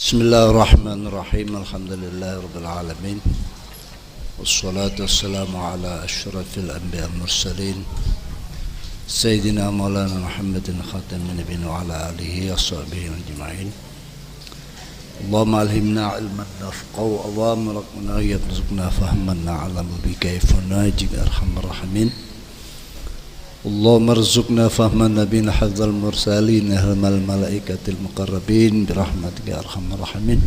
Bismillahirrahmanirrahim. Alhamdulillahirabbil alamin. Wassalatu wassalamu ala asyrafil anbiya'i wal mursalin Sayyidina Maulana Muhammadin khatamin nabiyyin wa ala alihi washabbihi ajma'in. Allahumma alhimna ilman nafqahu Allahumma raqna yarzuqna fahman na'lamu bika kayfa najik arhamar rahimin. Allahumma arzuqna fahman nabiyina hadzal mursalin ahmal malaikatil muqarrabin birahmatika ya arhamar rahimin.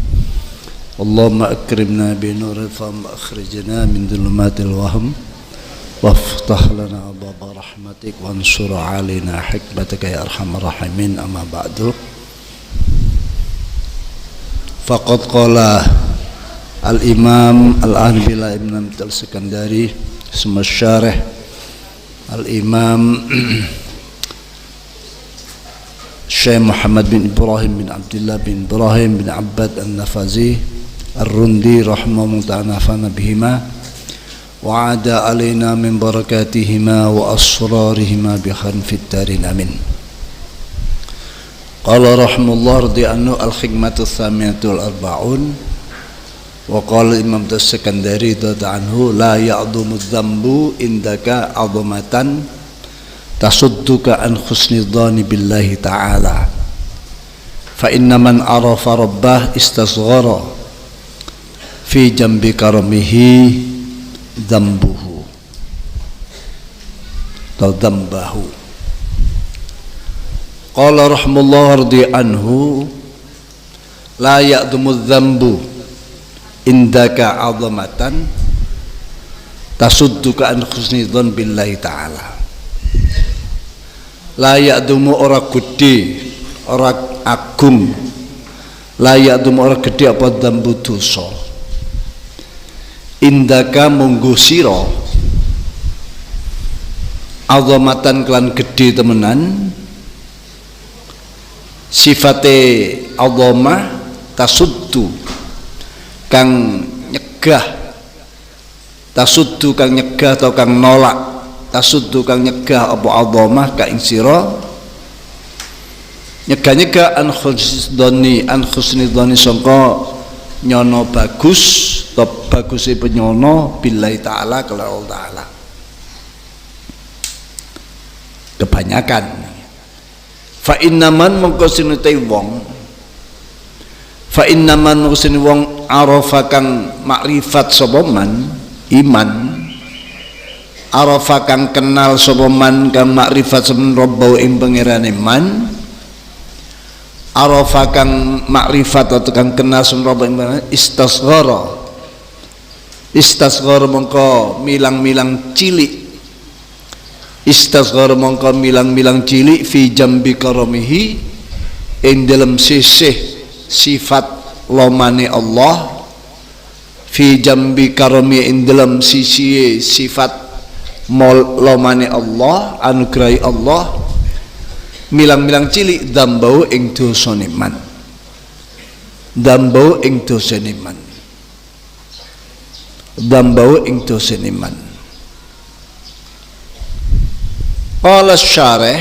Allahumma akrimna bi nuril fahm akhrijna min dhulumatil wahm waftah lana abwaaba rahmatik wansur alaina hikmataka ya arhamar rahimin. Amma ba'du, faqad qala al-imam al-anbila ibn al-Iskandari isma syarih Al-Imam Syekh Muhammad bin Ibrahim bin Abdullah bin Ibrahim bin Abbad An-Nafazi Ar-Rundi rahimahullah ta'ala nafa'ana bihima wa ada alaina min barakatihima wa asrarihima bi khairin fid darin amin. Qala rahimahullah radhiyallahu al-hikmatu tsamiyatul arba'un. Wa qala Imam As-Sakandari anhu la ya'dhumu dzambu indaka 'azamatan tasudduka an husni dhani billahi ta'ala fa inna man arafa rabbah istasghara fi jambi karamihi dzambuhu atau dzambahu. Qala rahimahullah radhiyallahu anhu la ya'dhumu dzambu indaka 'azamatan tasudduka an husnidzan billahi ta'ala. La ya'dumu ora gede, ora agung, la ya'dumu ora gede apa dzambu dosa indaka munggu sira 'azamatan kelan gede temenan. Sifate 'azamah tasuddu kang nyegah, tasuddu kang nyegah atau kang nolak, tasuddu kang nyegah apa 'azamah ka ing sira nyegah-nyegah an husnidhani sangka nyono bagus atau baguse penyono billahi ta'ala kala Allah ta'ala. Kebanyakan fa innaman mongko sinute wong, fa innaman usini wong arafa kang makrifat sapa man iman, arafa kang kenal sapa man kang makrifat semen rabbau ing pangerane man, arafa kang makrifat atau kang kenal semen rabbau ing pangerane istasghara mongko milang-milang cilik, istasghara mongko milang-milang cilik fi jambi karamihi ing dalam sisih sifat lomane Allah, fi jambi karami ing dalam sisi sifat lomane Allah anugrahi Allah milang-milang cilik dzambau ing dosane man, dzambau ing dosane man, dzambau ing dosane man. Qala syarih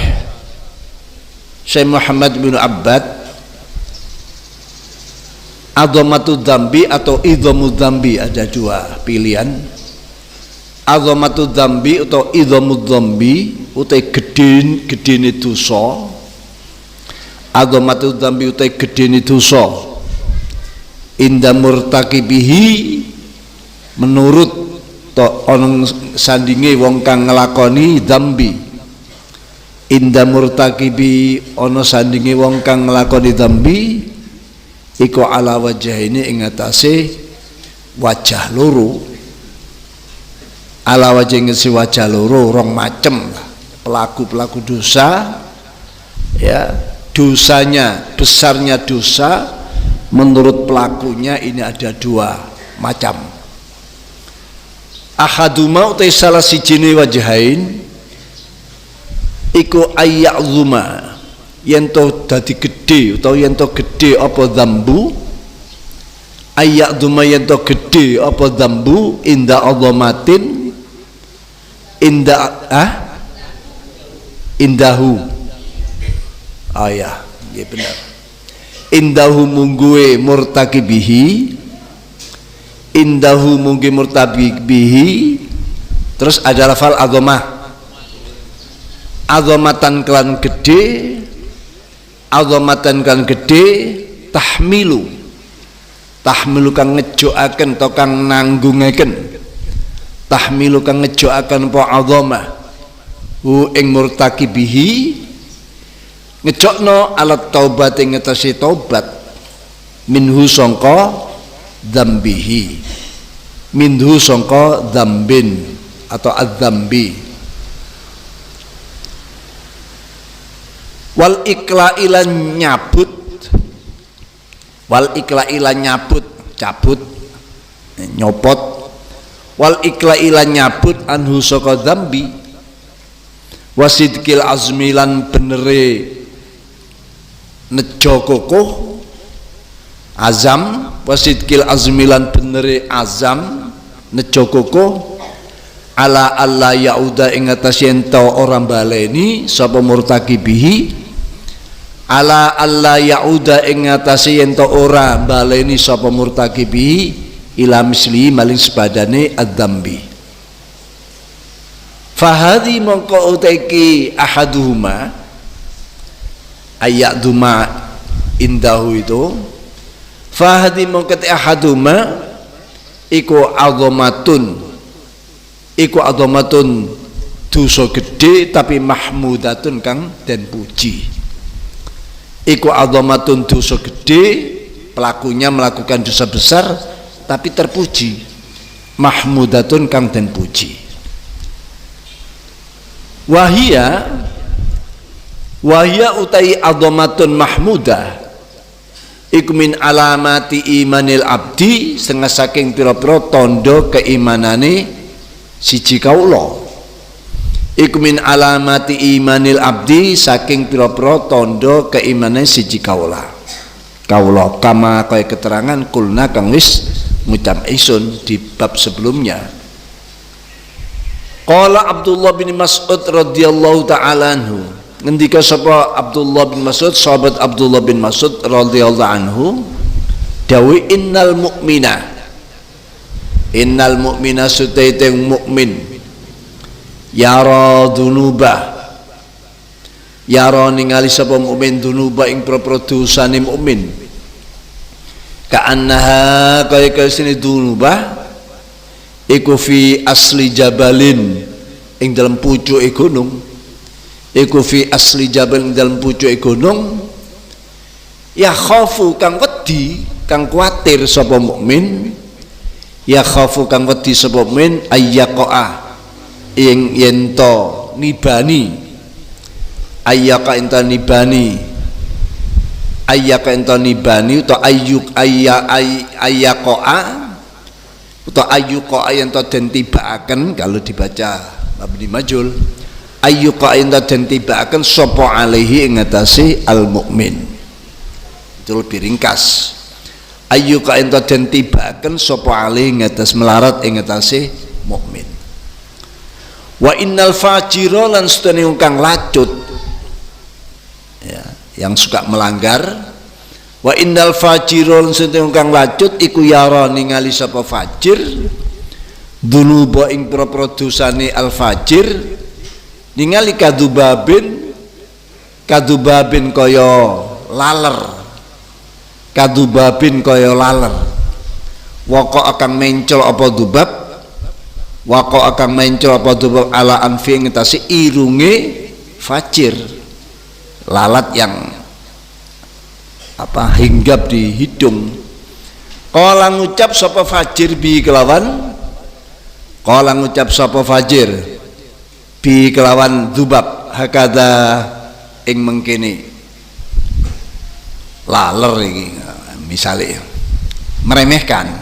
Syekh Muhammad bin Abbad, azamatu dzambi atau idhamu dzambi ada dua pilihan. Azamatu dzambi atau idhamu dzambi utai gedene dosa. Azamatu dzambi utai gedene dosa inda murtaqibihi menurut to ana sandinge wong kang nglakoni dzambi. Inda murtaqibi ana sandinge wong kang nglakoni dzambi iku ala wajah ini ing atase wajah loro, ala wajah ngisi wajah loro rong macem pelaku dosa ya, dosanya besarnya dosa menurut pelakunya ini ada dua macam. Ahaduma utai salah sijine wajahain iku ayya'zuma yento dadi gede utawa yento gede apa dzambu, ayya'duma yento gede apa dzambu inda azamatin indahu ayah ya benar indahu mungguwe murtakibihi, indahu munggi murtakibihi. Terus ada lafal azamah, azamatan kelan gede, azamatan kelan gede, tahmilu, tahmilu kang ngejokaken to kang nanggungaken, tahmilu kang ngejokaken apa azamah hu ing murtakibihi, ngejokno alat taubat ing ngetasi taubat, minhu sangka dzambihi, minhu sangka dzambin atau adzambi. Wal iklailan nyabut, wal iklailan nyabut, cabut, nyopot, wal iklailan nyabut anhu saka dzambi, wasidkil azmilan benere nejo kokoh azam, wasidkil azmilan benere azam nejo kokoh, ala alla yauda ing atas yen orang baleni sapa murtakibihi, ala alla yauda ing atas yen ora baleni sapa murtakibihi ila misli maling sepadane adzambi. Fahadi mongko uteki ahaduhuma ayat duma indahu itu, fahadi mongko ahaduhuma iku azamatun, iku azamatun dosa gede tapi mahmudatun kang den puji. Iku azamatun dosa gede, pelakunya melakukan dosa besar tapi terpuji, mahmudatun kang den puji. Wahia utai azamatun mahmudah iku min alamati imanil abdi, setengah saking pira-pira tondo keimanane siji kaula. Iku min alamati imanil abdi, saking pira-pira tondo keimanan siji kaula. Kaula kama kaya keterangan kulna kang wis ngucap isun di bab sebelumnya. Qala Abdullah bin Mas'ud radhiyallahu ta'ala anhu, ngendika sapa Abdullah bin Mas'ud, sahabat Abdullah bin Mas'ud radhiyallahu anhu, dawi innal mu'mina sutaiteng mukmin yara dunubah, yara ningali sapa mukmin dunubah ing propro dosane mukmin, ka'annaha kaya sini dunubah iku fi asli jabalin ing dalam pucuke gunung, iku fi asli jabal ing dalam pucuke gunung, ya khafu kang wedi, kang kuatir sapa mukmin, ya khafu kang wedi sapa mukmin ayyaqaa ing yento nibani, ayyaka ento nibani, ayyaka ento nibani utawa ayyuk ayyaqaa utawa ayyuqa ento den tibaaken, kalau dibaca mabni majul ayyuqa ento den tibaaken sapa alaihi ing atase al mukmin. Itu lebih ringkas, ayyuqa ento den tibaaken sapa alaihi ing atas melarat ing atase mukmin. Wa innal fajira lan sedene kang lacut, ya, yang suka melanggar. Wa innal fajira lan sedene kang lacut iku yara ningali sapa fajir dunuba ing pira-pira dosane al fajir, ningali kadubabin kaya laler, kadubabin kaya laler, waqo akan mencol apa dubab, waqo akan mencol apa dubab ala anfi ngetasi irunge fajir, lalat yang apa hinggap di hidung. Qala ngucap sapa fajir bi kelawan, qala ngucap sapa fajir bi kelawan dubab hakada ing mengkene laler iki, misalnya meremehkan,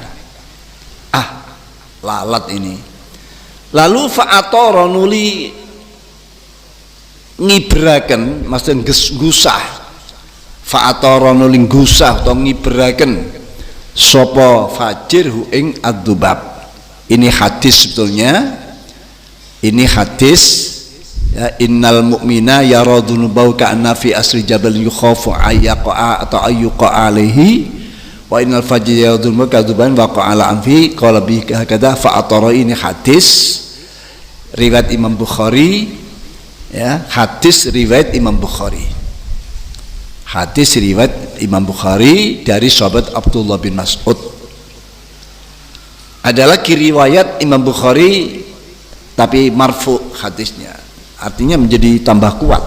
ah lalat ini. Lalu fa'atara nuli ngiberaken, maksudnya gusah, fa'atara nuli gusah atau ngiberaken sapa fajir hu ing ad-dubab. Ini hadis sebetulnya, ini hadis ya, innal mu'mina yara dzunubahu ka'anna fi asri jabal yukhafu ayyaqa atau ayyuqa alaihi wa innal fajri yara dzunubahu kadzuban waqa ala anfi qala bi hakadha fa atara. Ini hadis riwayat Imam Bukhari, ya, hadis riwayat Imam Bukhari, hadis riwayat Imam Bukhari dari sahabat Abdullah bin Mas'ud. Ada lagi riwayat Imam Bukhari tapi marfu hadisnya, artinya menjadi tambah kuat.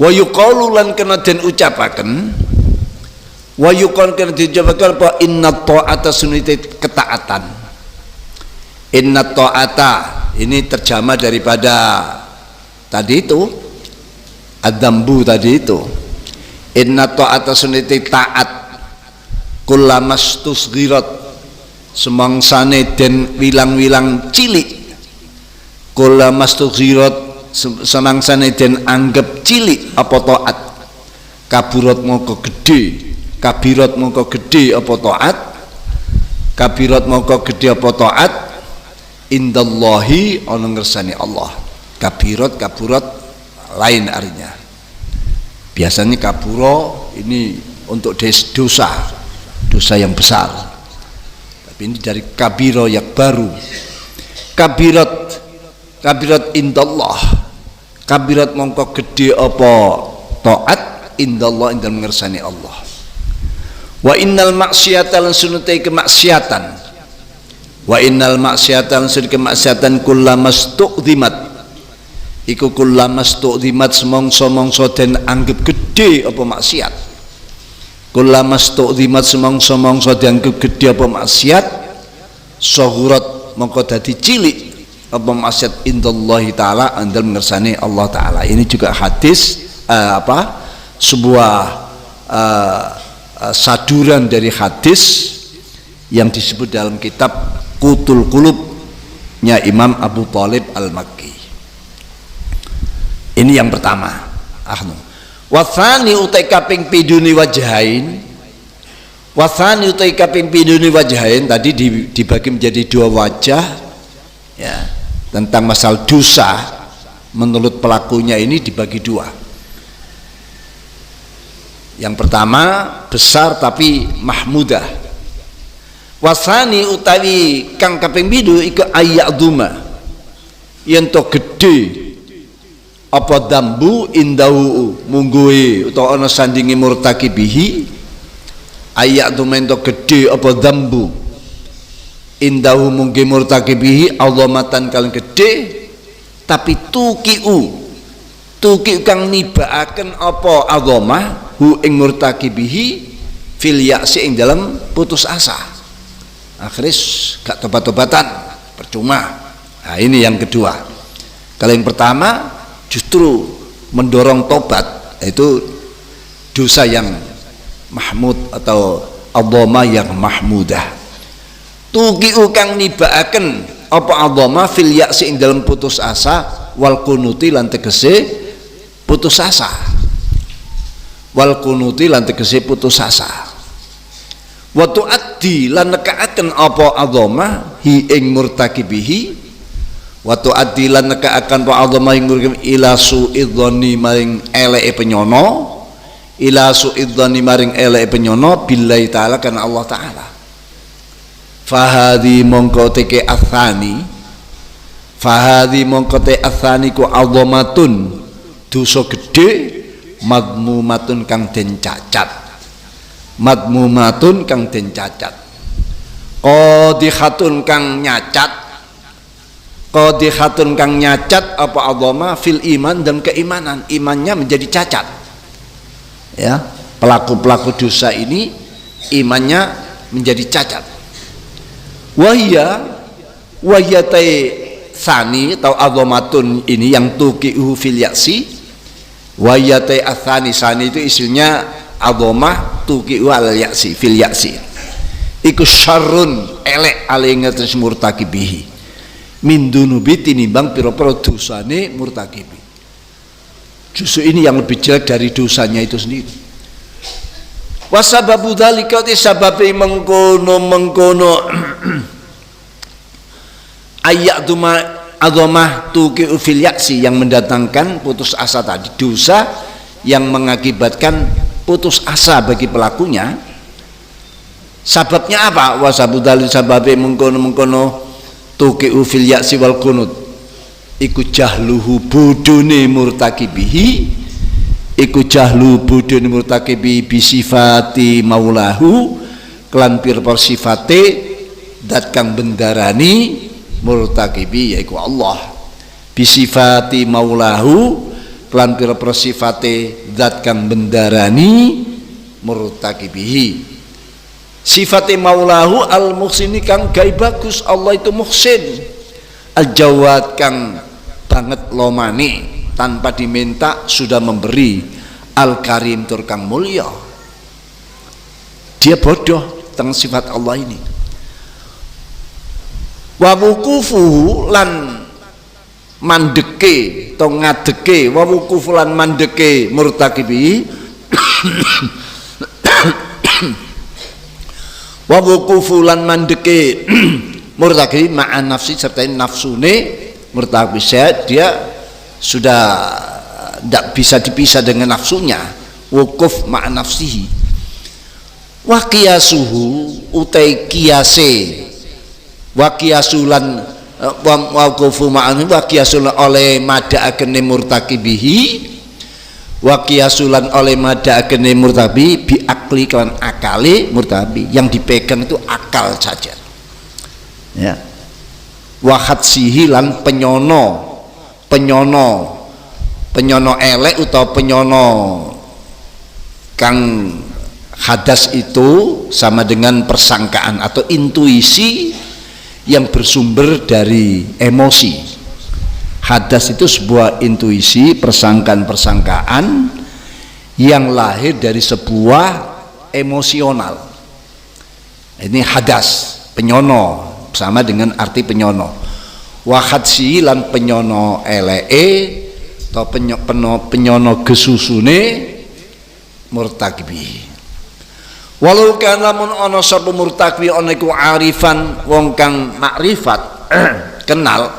Wa yuqalu lan kena den ucapaken, wa yuqal kena diucapaken apa inna ta'ata sunite ketaatan. Inna ta'ata ini terjemah daripada tadi itu ad-dambu tadi itu. Inna ta'ata sunite taat kullamastusghirat semangsane den wilang-wilang cilik, kula mastukhirat semangsane den anggap cilik apa taat, kaburat mongko gedhe, kabirat mongko gedhe apa taat, kabirat mongko gedhe apa taat, indallahi ana ngersani Allah. Kabirat kaburat lain artinya, biasanya kaburo ini untuk dosa yang besar, ini dari kabiro yang baru. Kabirat indallah, kabirat mongko gede apa taat, indallah indal mengersani Allah. Wa innal maksiata lan sunute kemaksiatan, wa innal maksiata lan sunute kemaksiatan kullamastu'dzimat iku kullamastu'dzimat semongso-mongso den anggap gede apa maksiat. Kullamastu'dzimat semongso-mongso dianggap gede apa maksiat, saghurat mongko dadi cilik apa maksiat indallahi taala andal mengersani Allah taala. Ini juga hadis sebuah saduran dari hadis yang disebut dalam kitab Qutul Qulubnya Imam Abu Thalib Al-Makki. Ini yang pertama. Wathani utai kaping piduni wajahain, wathani utai kaping piduni wajahain tadi dibagi menjadi dua wajah, ya, tentang masalah dosa menurut pelakunya ini dibagi dua. Yang pertama besar tapi mahmudah. Wathani utawi kang kaping pidu iku ayyaduma yen to gede apa dambu indahu mungguhi utawa ana sandingi murtakibihi, ayak dumento gede apa dambu indahu mungguhi murtakibihi azamatan kalian gede, tapi tukiu kang nibaaken apa azamah hu ing murtakibihi fil ya'si ing dalam putus asa, akhirnya gak tobat-tobatan percuma. Nah ini yang kedua. Kalau yang pertama justru mendorong tobat, itu dosa yang mahmud atau adhamah yang mahmudah. Tukiu kang nibaaken apa adhamah fil ya'si ing dalam putus asa, wal kunuti lan tegese putus asa, wal kunuti lan tegese putus asa. Wa tuaddi lan nekaaken apa adhamah hi ing murtakibihi, waktu adilan neka akan pa Allah maring ila su'idzani maring eleke penyono, ila su'idzani maring eleke penyono billahi ta'ala kana Allah ta'ala. Fahadi mongko teke athani, fahadi mongko te athani ku azamatun dosa gede, madmumatun kang den cacat, madmumatun kang den cacat, qadihatun kang nyacat, qadihatun kang nyacat apa adhamah fil iman dan keimanan, imannya menjadi cacat, ya, pelaku dosa ini imannya menjadi cacat. Wahya tai sani atau adhamatun ini yang tuqihu fil ya'si, wahya tai athani sani itu isinya adhamah tuqihu al ya'si fil ya'si iku syarrun elek alingatus murtakibihi min dunubi tinimbang pira-pira dosane murtakibi. Justru ini yang lebih jelek dari dosanya itu sendiri. Wasababu dzalika sababe mengkono ayak duma azamah tuqi'u fil ya'si, yang mendatangkan putus asa tadi, dosa yang mengakibatkan putus asa bagi pelakunya. Sababnya apa? Wasabudali sababe mengkono tuqi'u fil ya'si wal qunut, iku jahluhu bodone murtakibihi, iku jahlu bodone murtakibi bisifati maulahu, kelan pir-pir sifate dat kang bendarani murtakibi yaiku Allah, bisifati maulahu, kelan pir-pir sifate dat kang bendarani murtakibihi. Sifate maulahu al-muhsini kang gawe bagus, Allah itu muhsin, al-jawad kang banget lomane tanpa diminta sudah memberi, al-karim tur kang mulya. Dia bodoh tentang sifat Allah ini. Wa wuqufu lan mandeke to ngadeke, wa wuqufu lan mandeke murtakibi wa wuqufu lan mandeke murtakibi ma'an nafsi, serta nafsune murtakibi, dia sudah tidak bisa dipisah dengan nafsunya, wukuf ma'an nafsihi. Wa qiyasuhu utai qiyase, wa qiyasulan wa wuqufu ma'an wa qiyasulan oleh madakene murtakibihi, wa qiyasulan oleh madakene murtabi bi akli kan akale murtabi, yang dipegang itu akal saja ya. Wa khatsihi lan penyono elek utawa penyono kang hadas itu sama dengan persangkaan atau intuisi yang bersumber dari emosi. Hadas itu sebuah intuisi, persangkaan yang lahir dari sebuah emosional. Ini hadas, penyono, sama dengan arti penyono. Wa khatsi lan penyono eleke atau penyono gesusune murtakibi. Walau kan lamun ana sapa murtakibi ana iku arifan wong kang makrifat kenal.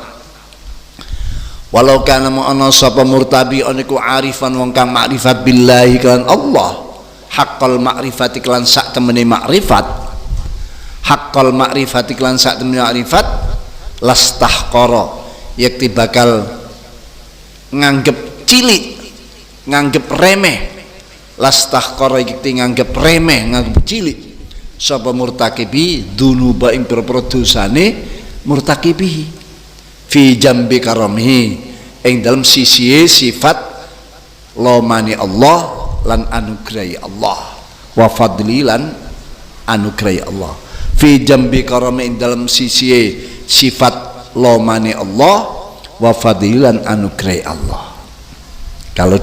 Walau kan lamun ana sapa murtabi ana iku arifan wong kang makrifat billahi kan Allah, haqqal makrifati kelan sak temene makrifat, haqqal makrifati kelan sak temene makrifat, lastahqara yakti bakal nganggep cilik, nganggep remeh, lastahqara yakti nganggep remeh, nganggep cilik sapa murtakibi dunuba ing pira-pira dosane murtakibi fi jambi karamihi, ing dalam sisi sifat lomani Allah lan anugrahi Allah, wa fadli lan anugrahi Allah, fi jambi karamihi ing dalam sisi sifat lomani Allah, wa fadli lan anugrahi Allah. Kalau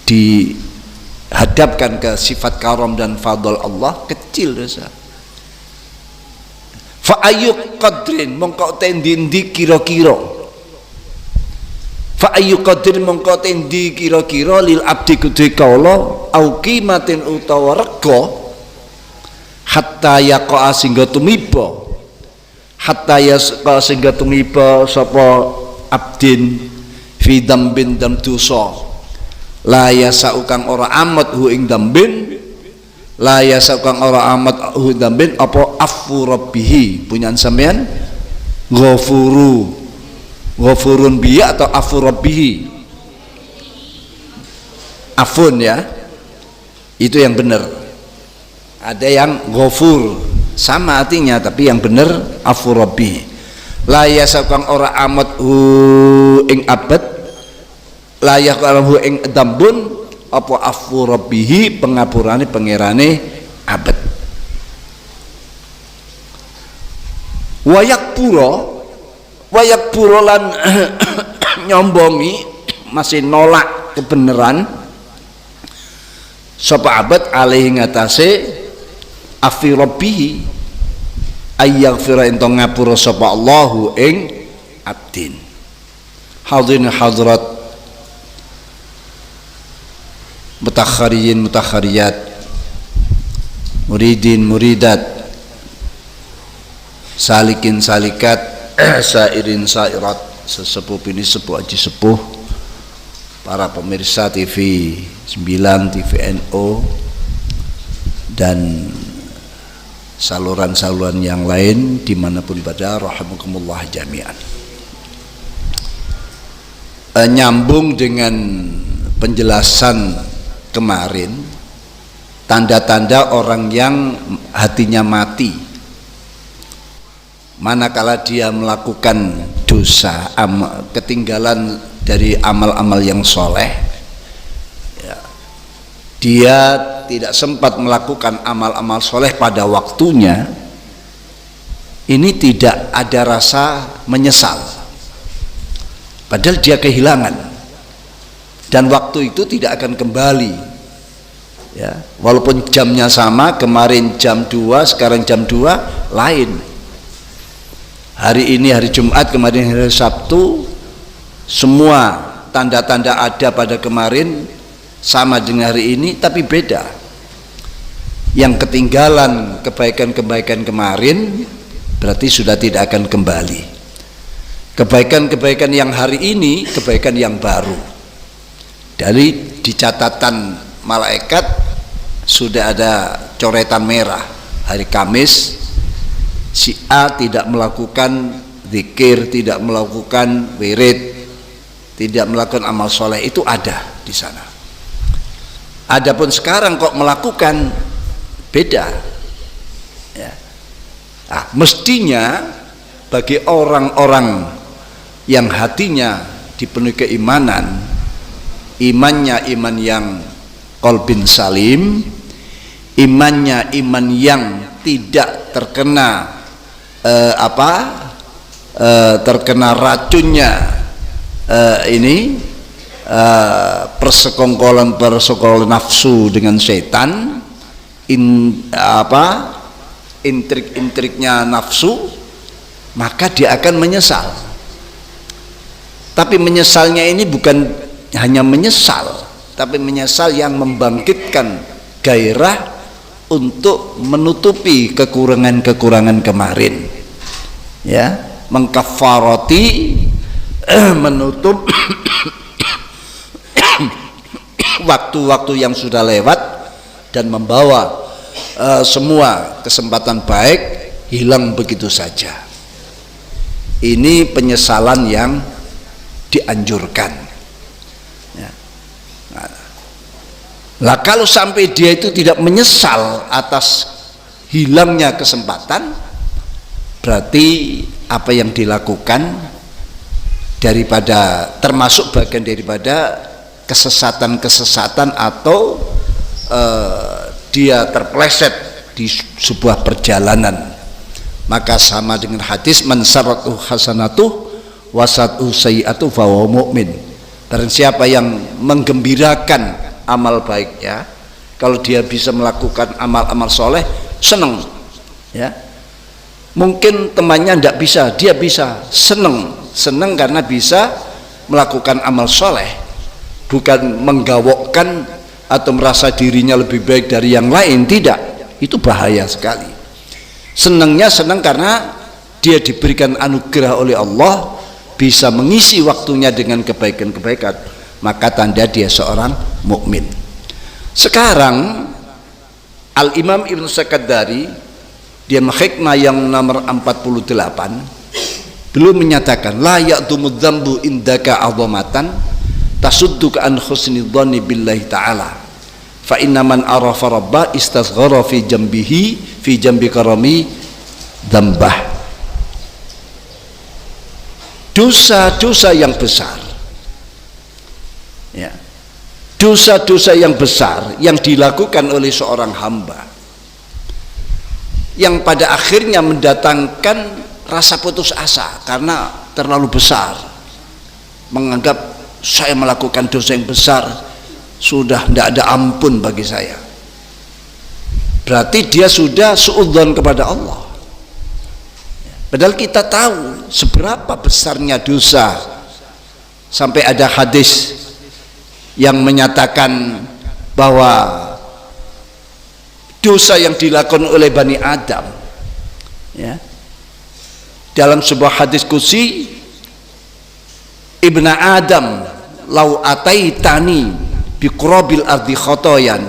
dihadapkan ke sifat karam dan fadl Allah, kecil dosa. Fa ayyuk qadrin mongko tendi kira-kira, fa ayyuk qadrin mongko tendi kira-kira lil abdi kudu kala au qimatin utawa rega, hatta yaqa singga tumiba, hatta yaqa singga tumiba sapa abdin fi dambin dam dosa, la yasau kang ora amat hu ing dambin, la yasau kang ora amat hu dambin apa afu rabbihi, punyaan sampean ghafurun biya atau afu rabbihi, afun ya, itu yang benar. Ada yang ghafur sama artinya, tapi yang benar afu rabbihi. La yasau kang ora amat hu ing abad, layak hu ing dambun apa afu rabbihi, pengapurane pangerane abad. Wayak pura lan nyombongi, masih nolak kebenaran sapa abad alaihi ngatasé afi rabbihi ayyaghfira ento ngapura sapa Allahu ing abdin. Hadirin hadrat mutakhariyin mutakhariyat, muridin muridat, salikin salikat sairin sairat, sesepuh ini sepuh aji sepuh, para pemirsa TV 9, TV NO, dan saluran-saluran yang lain dimanapun berada, rahimakumullah jami'an. Nyambung dengan penjelasan kemarin, tanda-tanda orang yang hatinya mati manakala dia melakukan dosa, ketinggalan dari amal-amal yang soleh, ya, dia tidak sempat melakukan amal-amal soleh pada waktunya, ini tidak ada rasa menyesal, padahal dia kehilangan dan waktu itu tidak akan kembali, ya, walaupun jamnya sama, kemarin jam 2, sekarang jam 2 lain. Hari ini hari Jumat, kemarin hari Sabtu, semua tanda-tanda ada pada kemarin sama dengan hari ini, tapi beda. Yang ketinggalan kebaikan-kebaikan kemarin berarti sudah tidak akan kembali. Kebaikan-kebaikan yang hari ini kebaikan yang baru. Dari di catatan malaikat sudah ada coretan merah. Hari Kamis si A tidak melakukan zikir, tidak melakukan wirid, tidak melakukan amal soleh, itu ada di sana. Adapun sekarang kok melakukan, beda, ya. Nah, mestinya bagi orang-orang yang hatinya dipenuhi keimanan, imannya iman yang qalbin salim, imannya iman yang tidak terkena terkena racunnya persekongkolan nafsu dengan setan, intrik-intriknya nafsu, maka dia akan menyesal. Tapi menyesalnya ini bukan hanya menyesal, tapi menyesal yang membangkitkan gairah untuk menutupi kekurangan-kekurangan kemarin, ya, mengkafarati, menutup waktu-waktu yang sudah lewat dan membawa semua kesempatan baik hilang begitu saja. Ini penyesalan yang dianjurkan. Lah kalau sampai dia itu tidak menyesal atas hilangnya kesempatan, berarti apa yang dilakukan daripada termasuk bagian daripada kesesatan-kesesatan atau dia terpleset di sebuah perjalanan. Maka sama dengan hadis man saratu hasanatuh wasatu sayyi'atu fa huwa mu'min. Barang siapa yang menggembirakan amal baiknya, kalau dia bisa melakukan amal-amal soleh, senang, ya. Mungkin temannya tidak bisa, dia bisa, senang karena bisa melakukan amal soleh, bukan menggawokkan atau merasa dirinya lebih baik dari yang lain. Tidak, itu bahaya sekali. Senang karena dia diberikan anugerah oleh Allah, bisa mengisi waktunya dengan kebaikan-kebaikan, maka tanda dia seorang mukmin. Sekarang Al-Imam Ibnu Sakandari, dia hikmah yang nomor 48, belum menyatakan la ya'dumud dzambu indaka 'azamatan tasudduka an husni dhanni billahi ta'ala fa inna man arafa rabba istasghara fi jambi karami dzambah. Dosa-dosa yang besar, ya, dosa-dosa yang besar yang dilakukan oleh seorang hamba yang pada akhirnya mendatangkan rasa putus asa karena terlalu besar, menganggap saya melakukan dosa yang besar, sudah tidak ada ampun bagi saya, berarti dia sudah suudzon kepada Allah. Padahal kita tahu seberapa besarnya dosa, sampai ada hadis yang menyatakan bahwa dosa yang dilakukan oleh Bani Adam, ya, dalam sebuah hadis qudsi, Ibnu Adam lau ataitani bi qurabil ardi khotoyan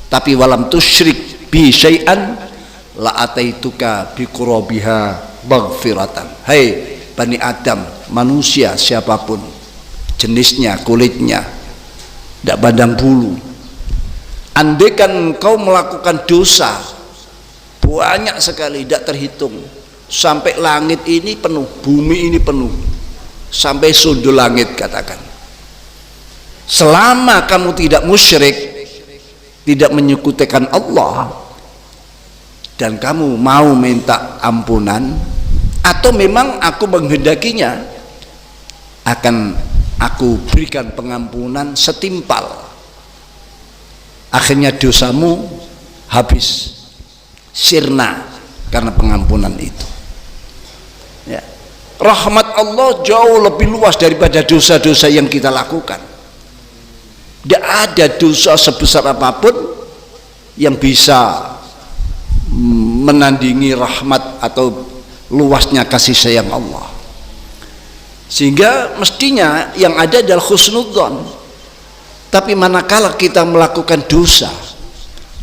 tapi walam tusyrik bi syai'an la ataituka bi qurabiha maghfiratan. Hai Bani Adam, manusia siapapun jenisnya, kulitnya, tidak pandang bulu, andaikan kau melakukan dosa banyak sekali, tidak terhitung, sampai langit ini penuh, bumi ini penuh, sampai sundul langit, katakan, selama kamu tidak musyrik, tidak menyekutukan Allah, dan kamu mau minta ampunan, atau memang aku menghendakinya, akan aku berikan pengampunan setimpal, akhirnya dosamu habis, sirna karena pengampunan itu. Ya. Rahmat Allah jauh lebih luas daripada dosa-dosa yang kita lakukan. Tidak ada dosa sebesar apapun yang bisa menandingi rahmat atau luasnya kasih sayang Allah. Sehingga mestinya yang ada adalah husnudzon. Tapi manakala kita melakukan dosa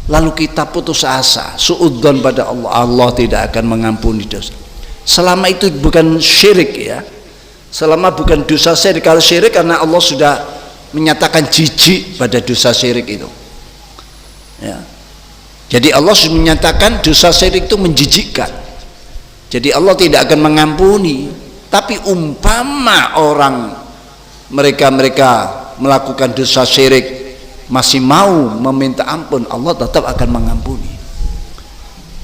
lalu kita putus asa, suudzon pada Allah, Allah tidak akan mengampuni dosa. Selama itu bukan syirik, ya, selama bukan dosa syirik. Kalau syirik karena Allah sudah menyatakan jijik pada dosa syirik itu, ya. Jadi Allah sudah menyatakan dosa syirik itu menjijikkan, jadi Allah tidak akan mengampuni. Tapi umpama orang mereka melakukan dosa syirik masih mau meminta ampun, Allah tetap akan mengampuni.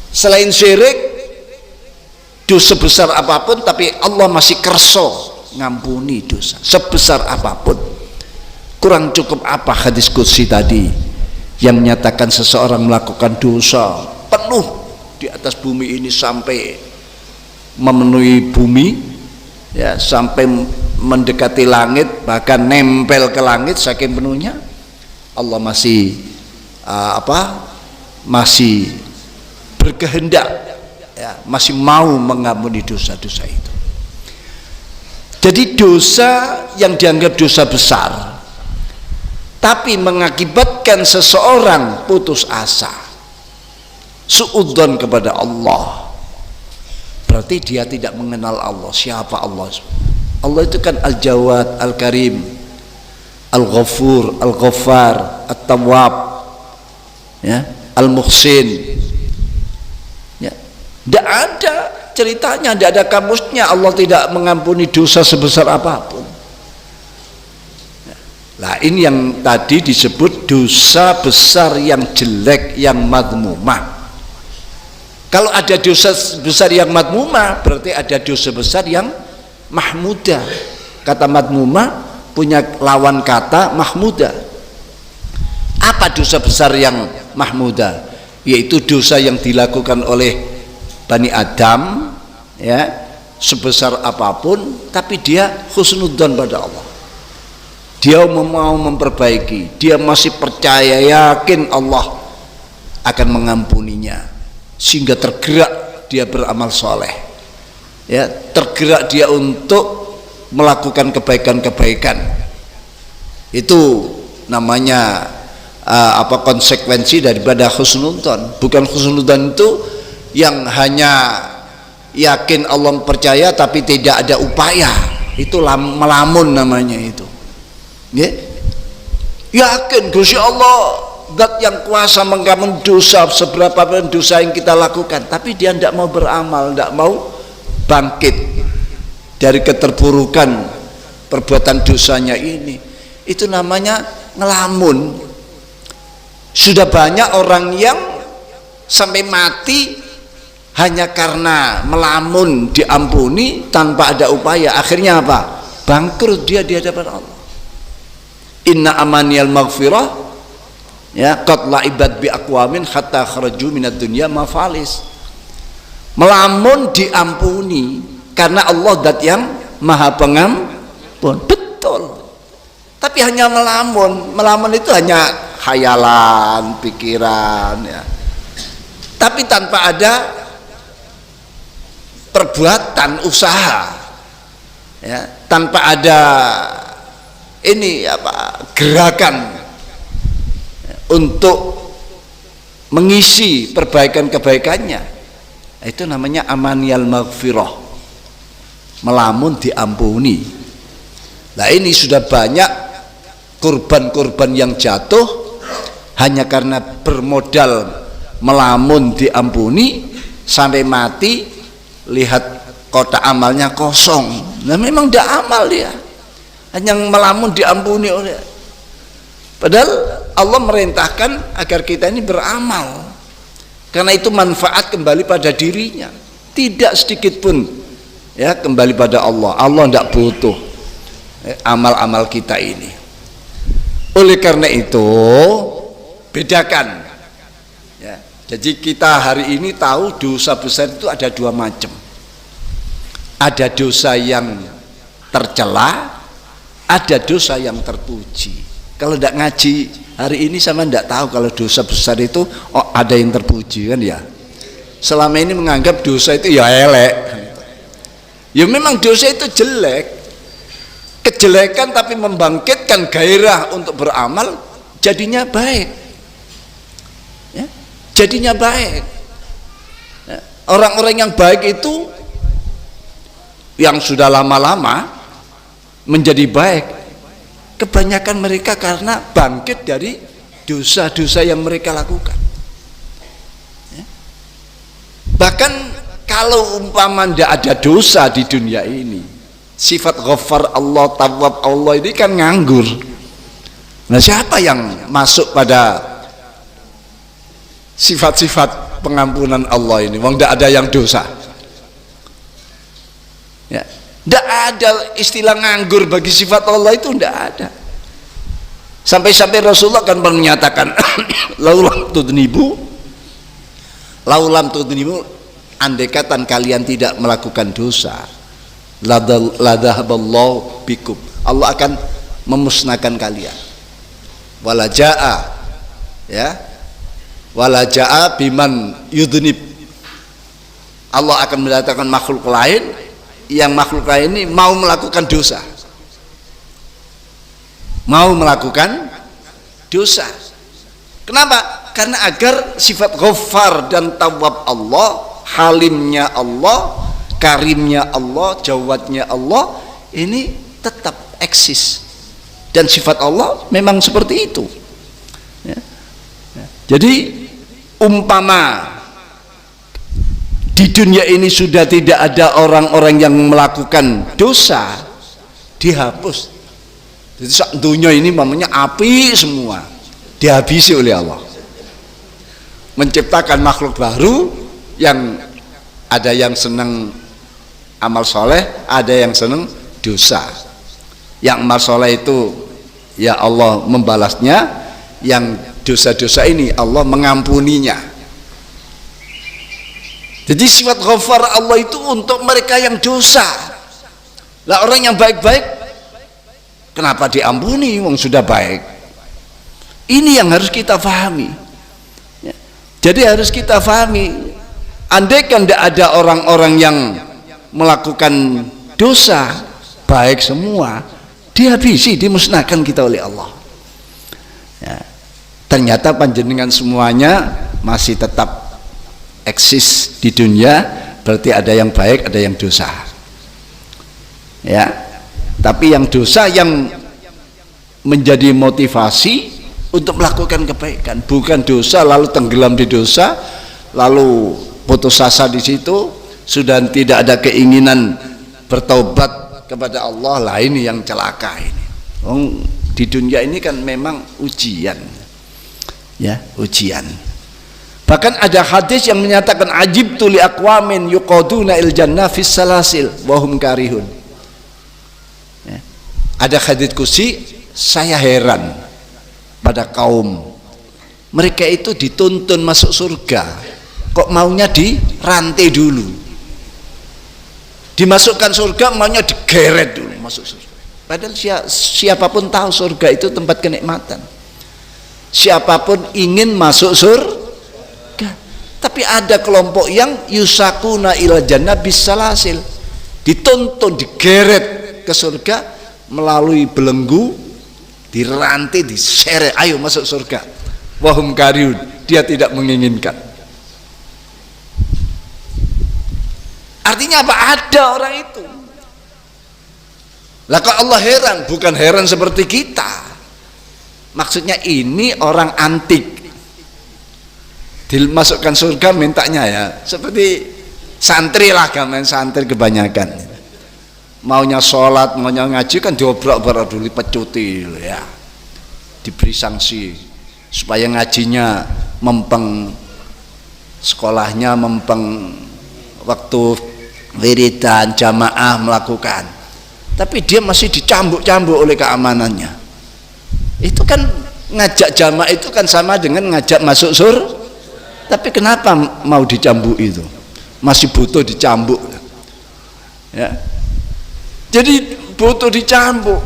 Selain syirik, dosa besar apapun, tapi Allah masih kerso ngampuni dosa sebesar apapun. Kurang cukup apa hadis qudsi tadi yang menyatakan seseorang melakukan dosa penuh di atas bumi ini sampai memenuhi bumi, ya, sampai mendekati langit, bahkan nempel ke langit saking penuhnya, Allah masih masih berkehendak, ya, masih mau mengampuni dosa-dosa itu. Jadi dosa yang dianggap dosa besar tapi mengakibatkan seseorang putus asa, suudzon kepada Allah, berarti dia tidak mengenal Allah. Siapa Allah? Allah itu kan Al-Jawad, Al-Karim, Al-Ghafur, Al-Ghaffar, At-Tawwab, ya, Al-Muhsin, ya. Tidak ada ceritanya, tidak ada kamusnya Allah tidak mengampuni dosa sebesar apapun. Nah, ini yang tadi disebut dosa besar yang jelek, yang madmumah. Kalau ada dosa besar yang madmumah, berarti ada dosa besar yang mahmudah. Kata madmumah punya lawan kata mahmudah. Apa dosa besar yang mahmudah? Yaitu dosa yang dilakukan oleh Bani Adam, ya, sebesar apapun, tapi dia husnudzon pada Allah. Dia mau memperbaiki, dia masih percaya, yakin Allah akan mengampuninya, sehingga tergerak dia beramal soleh, ya, tergerak dia untuk melakukan kebaikan-kebaikan. Itu namanya konsekuensi daripada husnudzon. Bukan husnudzon itu yang hanya yakin Allah percaya tapi tidak ada upaya, itu melamun namanya itu. Ya, yakin Gusti Allah zat yang kuasa mengampuni dosa seberapa pun dosa yang kita lakukan, tapi dia tidak mau beramal, tidak mau bangkit dari keterpurukan perbuatan dosanya ini. Itu namanya ngelamun. Sudah banyak orang yang sampai mati hanya karena melamun diampuni tanpa ada upaya, akhirnya apa? Bangkrut dia di hadapan Allah. Inna amaniyal maghfirah, ya, qad la'ibat bi aqwamin hatta kharaju minad dunya mafalis. Melamun diampuni karena Allah zat yang maha pengampun, betul. Tapi hanya melamun itu hanya khayalan, pikiran, ya. Tapi tanpa ada perbuatan usaha, ya, tanpa ada gerakan untuk mengisi perbaikan-kebaikannya, itu namanya amaniyal maghfirah, melamun diampuni. Nah ini sudah banyak korban-korban yang jatuh hanya karena bermodal melamun diampuni, sampai mati lihat kotak amalnya kosong. Nah memang tidak amal dia, hanya melamun diampuni oleh. Padahal Allah merintahkan agar kita ini beramal, karena itu manfaat kembali pada dirinya, tidak sedikit pun ya kembali pada Allah. Allah tidak butuh amal-amal kita ini. Oleh karena itu bedakan ya. Jadi kita hari ini tahu dosa besar itu ada dua macam. Ada dosa yang tercela, ada dosa yang terpuji. Kalau tidak ngaji hari ini sama tidak tahu kalau dosa besar itu ada yang terpuji kan ya. Selama ini menganggap dosa itu ya elek. Ya memang dosa itu jelek. Kejelekan tapi membangkitkan gairah untuk beramal, jadinya baik ya, jadinya baik ya. Orang-orang yang baik itu yang sudah lama-lama menjadi baik, kebanyakan mereka karena bangkit dari dosa-dosa yang mereka lakukan ya. Bahkan kalau umpama tidak ada dosa di dunia ini, sifat Ghaffar Allah, Tawwab Allah ini kan nganggur. Nah siapa yang masuk pada sifat-sifat pengampunan Allah ini? Wong tidak ada yang dosa ya, tidak ada istilah nganggur bagi sifat Allah itu, tidak ada. Sampai-sampai Rasulullah kan menyatakan laulam tudnibu, andekatan kalian tidak melakukan dosa, ladhahaballahu bikum, Allah akan memusnahkan kalian. Walaja'a ya, walaja'a biman yudhnib, Allah akan mendatangkan makhluk lain yang makhluk lain ini mau melakukan dosa, mau melakukan dosa. Kenapa? Karena agar sifat Ghaffar dan Tawwab Allah, halimnya Allah, karimnya Allah, jawadnya Allah ini tetap eksis, dan sifat Allah memang seperti itu ya. Jadi umpama di dunia ini sudah tidak ada orang-orang yang melakukan dosa, dihapus. Jadi sak dunia ini mamanya api semua, dihabisi oleh Allah, menciptakan makhluk baru yang ada yang senang amal soleh, ada yang senang dosa. Yang amal soleh itu ya Allah membalasnya, yang dosa-dosa ini Allah mengampuninya. Jadi sifat Ghaffar Allah itu untuk mereka yang dosa. Lah orang yang baik-baik kenapa diampuni wong sudah baik? Ini yang harus kita pahami ya. Jadi harus kita pahami, andaikan tidak ada orang-orang yang melakukan dosa, baik semua, dihabisi, dimusnahkan kita oleh Allah ya. Ternyata panjenengan semuanya masih tetap eksis di dunia, berarti ada yang baik, ada yang dosa ya. Tapi yang dosa yang menjadi motivasi untuk melakukan kebaikan, bukan dosa lalu tenggelam di dosa lalu putus asa di situ, sudah tidak ada keinginan bertaubat kepada Allah. Lah ini yang celaka ini. Di dunia ini kan memang ujian ya, ujian. Bahkan ada hadis yang menyatakan ajibtu li aqwamin yuqaduna il jannah fis salasil wa hum karihun ya. Ada hadis qudsi, saya heran pada kaum mereka itu dituntun masuk surga, kok maunya dirantai dulu, dimasukkan surga maunya digeret dulu masuk surga. Padahal siapapun tahu surga itu tempat kenikmatan, siapapun ingin masuk surga, Tapi ada kelompok yang yusakuna ila jannah bisalasil, dituntun, digeret ke surga melalui belenggu, dirantai, diseret, ayo masuk surga. Wahum kariun, dia tidak menginginkan. Artinya apa? Ada orang itu. Lah kok Allah heran? Bukan heran seperti kita. Maksudnya ini orang antik, dimasukkan surga mintanya ya seperti santri lah, gamen santri kebanyakan. Maunya sholat, maunya ngaji kan diobrak-obrak dulu, pecuti ya, diberi sanksi supaya ngajinya mempeng, sekolahnya mempeng, waktu wiridan jamaah melakukan, tapi dia masih dicambuk-cambuk oleh keamanannya. Itu kan ngajak jamaah itu kan sama dengan ngajak masuk surga. Tapi kenapa mau dicambuk itu? Masih butuh dicambuk ya. Jadi butuh dicambuk,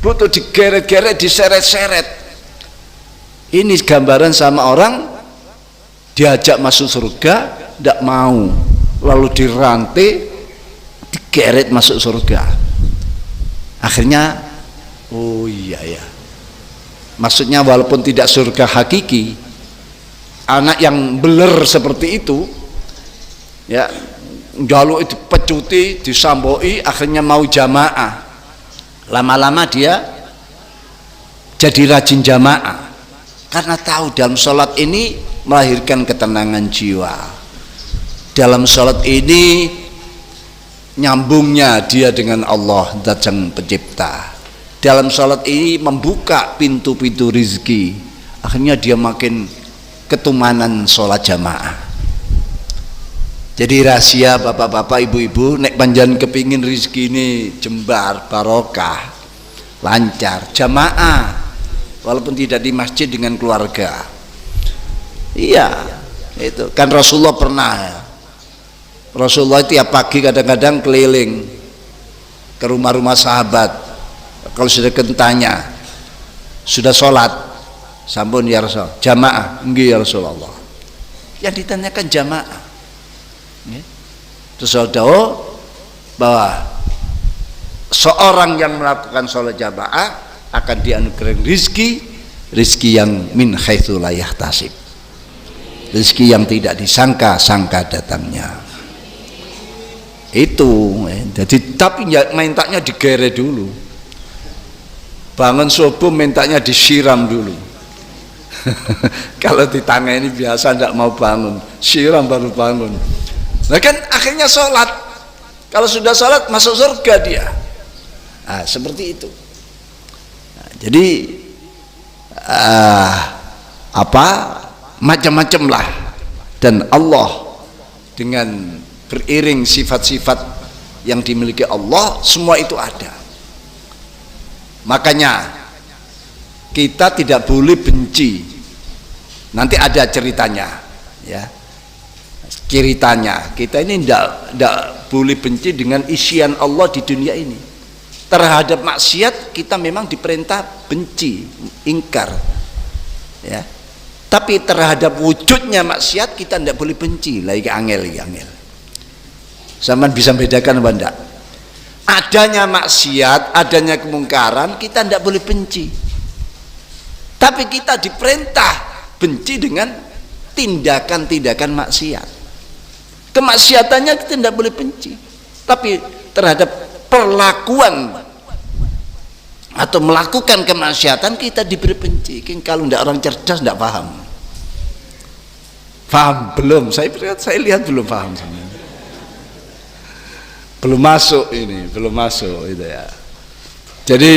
butuh digeret-geret, diseret-seret. Ini gambaran sama orang diajak masuk surga tidak mau, lalu dirantai, digeret masuk surga. Akhirnya oh iya ya, maksudnya walaupun tidak surga hakiki, anak yang beler seperti itu ya, jaluk itu pecuti, disamboi, akhirnya mau jamaah. Lama-lama dia jadi rajin jamaah karena tahu dalam sholat ini melahirkan ketenangan jiwa. Dalam sholat ini nyambungnya dia dengan Allah, Zat Sang Pencipta. Dalam sholat ini membuka pintu-pintu rizki. Akhirnya dia makin ketumanan sholat jamaah. Jadi rahasia bapak-bapak, ibu-ibu, nek panjenengan kepingin rizki ini jembar, barokah, lancar, jamaah, walaupun tidak di masjid dengan keluarga. Iya, itu kan Rasulullah pernah ya. Rasulullah tiap pagi kadang-kadang keliling ke rumah-rumah sahabat. Kalau sudah kentanya, sudah sholat, sampun ya Rasul, jamaah, enggak ya Rasulullah. Yang ditanyakan jamaah. Terus tahu bahwa seorang yang melakukan sholat jamaah akan dianugerahi rizki yang min haitsu la yahtasib, rizki yang tidak disangka-sangka datangnya. Itu jadi, tapi mintanya digeret dulu, bangun subuh mintanya disiram dulu. Kalau ditangani biasa tidak mau bangun, siram baru bangun. Nah kan akhirnya sholat, kalau sudah sholat masuk surga dia. Nah, seperti itu. Nah, jadi macam-macam lah, dan Allah dengan beriring sifat-sifat yang dimiliki Allah, semua itu ada. Makanya kita tidak boleh benci. Nanti ada ceritanya ya, ceritanya kita ini tidak boleh benci dengan isian Allah di dunia ini. Terhadap maksiat kita memang diperintah benci, ingkar ya. Tapi terhadap wujudnya maksiat kita tidak boleh benci. Lagi angel. Zaman bisa bedakan apa enggak? Adanya maksiat, adanya kemungkaran kita tidak boleh benci. Tapi kita diperintah benci dengan tindakan-tindakan maksiat. Kemaksiatannya kita tidak boleh benci, tapi terhadap perlakuan atau melakukan kemaksiatan kita diberi benci. Kalau tidak orang cerdas tidak paham. Paham belum? Saya lihat belum paham sebenarnya. Belum masuk ini, belum masuk itu ya. Jadi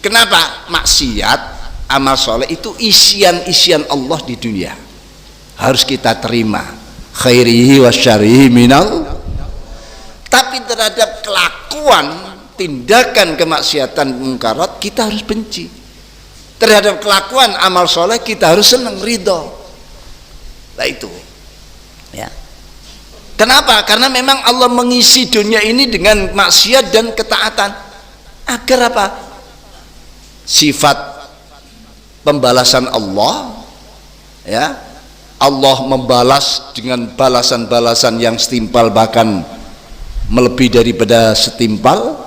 kenapa maksiat, amal soleh itu isian Allah di dunia, harus kita terima, khairihi wa syarihi minal. Tapi terhadap kelakuan, tindakan kemaksiatan, mungkarat kita harus benci. Terhadap kelakuan amal soleh kita harus senang, ridho. Nah itu ya. Kenapa? Karena memang Allah mengisi dunia ini dengan maksiat dan ketaatan agar apa? Sifat pembalasan Allah ya Allah membalas dengan balasan-balasan yang setimpal, bahkan melebihi daripada setimpal,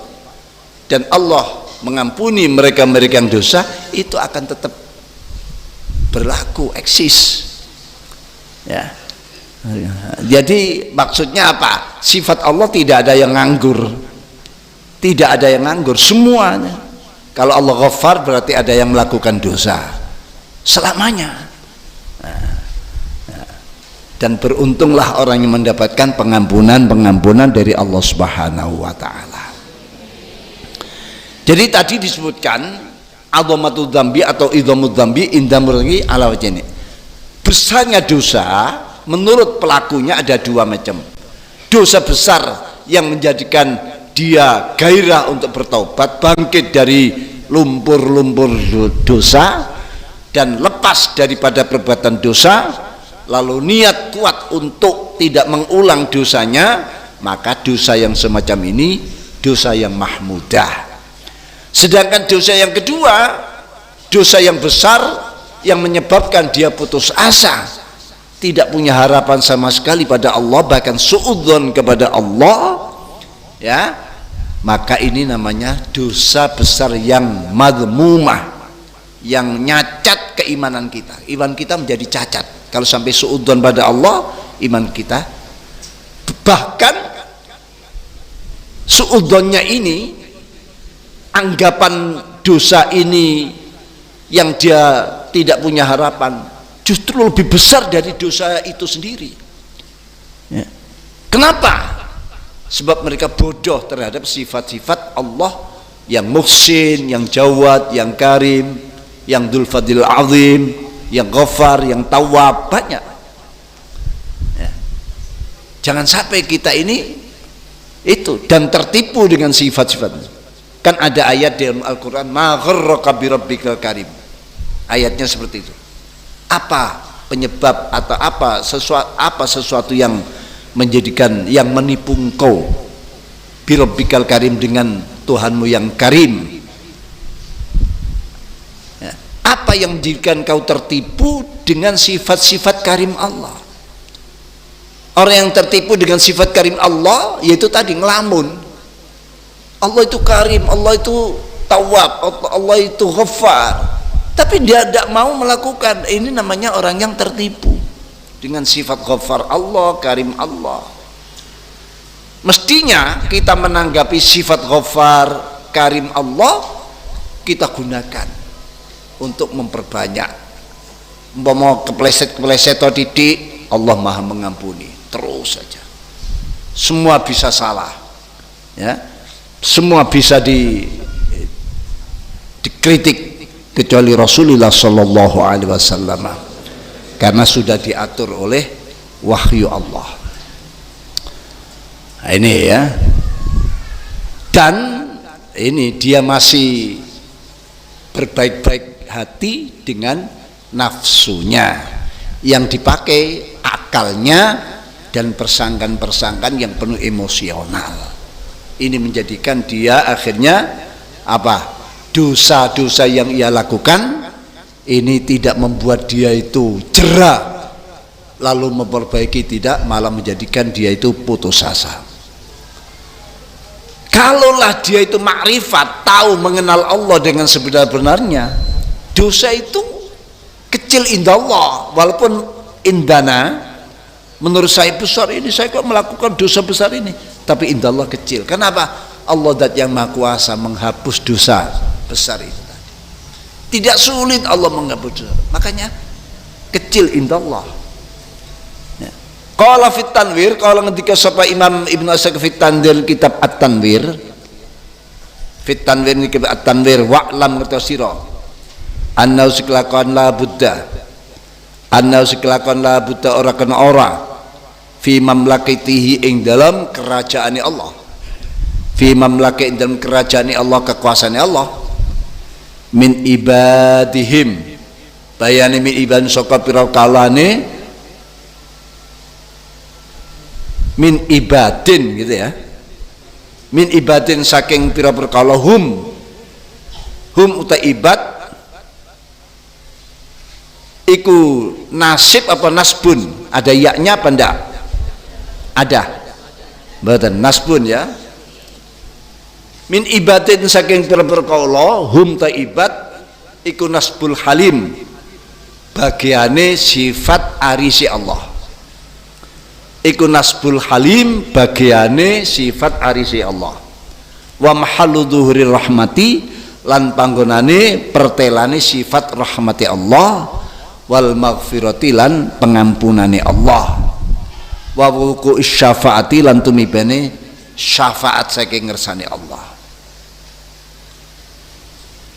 dan Allah mengampuni mereka-mereka yang dosa, itu akan tetap berlaku, eksis ya. Jadi maksudnya apa? Sifat Allah tidak ada yang nganggur, tidak ada yang nganggur, semuanya. Kalau Allah Ghaffar berarti ada yang melakukan dosa selamanya. Dan beruntunglah orang yang mendapatkan pengampunan dari Allah Subhanahu wa taala. Jadi tadi disebutkan azamatul dzambi atau idzamul dzambi indamurgi ala wajhini. Besarnya dosa menurut pelakunya ada dua macam. Dosa besar yang menjadikan dia gairah untuk bertaubat, bangkit dari lumpur-lumpur dosa dan lepas daripada perbuatan dosa, lalu niat kuat untuk tidak mengulang dosanya, maka dosa yang semacam ini dosa yang mahmudah. Sedangkan dosa yang kedua, dosa yang besar yang menyebabkan dia putus asa, tidak punya harapan sama sekali pada Allah, bahkan suudzon kepada Allah, ya, maka ini namanya dosa besar yang madmumah, yang nyacat keimanan kita. Iman kita menjadi cacat kalau sampai suudzon pada Allah, iman kita. Bahkan suudzonnya ini, anggapan dosa ini yang dia tidak punya harapan justru lebih besar dari dosa itu sendiri ya. Kenapa? Sebab mereka bodoh terhadap sifat-sifat Allah yang muhsin, yang jawad, yang karim, yang dzul fadil azim, yang ghafar, yang tawwab, banyak ya. Jangan sampai kita ini itu dan tertipu dengan sifat-sifat. Kan ada ayat di Al-Quran, ma gharraka bi rabbikal karim, ayatnya seperti itu. Apa penyebab atau apa sesuatu yang menjadikan, yang menipu engkau bi rabbikal karim, dengan Tuhanmu yang karim ya. Apa yang menjadikan kau tertipu dengan sifat-sifat karim Allah? Orang yang tertipu dengan sifat karim Allah yaitu tadi ngelamun. Allah itu karim, Allah itu tawwab, Allah itu ghaffar, tapi dia tidak mau melakukan. Ini namanya orang yang tertipu dengan sifat ghaffar Allah, karim Allah. Mestinya kita menanggapi sifat ghaffar, karim Allah, kita gunakan untuk memperbanyak. Mau kepleset atau titik, Allah maha mengampuni, terus saja. Semua bisa salah ya, semua bisa dikritik kecuali Rasulullah Sallallahu Alaihi Wasallam, karena sudah diatur oleh wahyu Allah. Nah, ini ya, dan ini dia masih berbaik-baik hati dengan nafsunya, yang dipakai akalnya dan persangkan-persangkan yang penuh emosional. Ini menjadikan dia akhirnya apa? Dosa-dosa yang ia lakukan ini tidak membuat dia itu jera lalu memperbaiki, tidak, malah menjadikan dia itu putus asa. Kalaulah dia itu makrifat, tahu mengenal Allah dengan sebenar-benarnya, dosa itu kecil indah Allah, walaupun indana menurut saya besar ini, saya kok melakukan dosa besar ini, tapi indah Allah kecil. Kenapa? Allah Dat yang Maha Kuasa menghapus dosa besar itu. Tidak sulit Allah menghapus dosa, makanya kecil indah Allah. Qala fit tanwir, kalau ketika sapa Imam Ibnu Asakir fit tanwir kitab At-Tanwir, fit tanwir ini kitab At-Tanwir, wa'lam ngertosira annau siklakon la buddha, annau siklakon la buddha ora kena ora fi mamlakatihi ing dalam kerajaan Allah, fi mamlakati dalam kerajaan Allah, kekuasaan Allah, min ibadihim, bayani min iban saka pira kalane, min ibadin gitu ya, min ibadin saking pira perkala hum uta ibad iku nasib apa nasbun? Ada yaknya apa ndak? Ada. Mboten nasbun ya. Min ibadin saking pira-pira kaula hum ta ibad iku nasbul halim. Bagiane sifat arisi Allah. Iku nasbul halim bagiane sifat arisi Allah. Wa mahallu dhuhuril rahmati lan panggonane pertelane sifat rahmati Allah wal maghfirati lan pengampunane Allah wa wuqu'is syafaati lan tumibane syafaat saking ngersane Allah.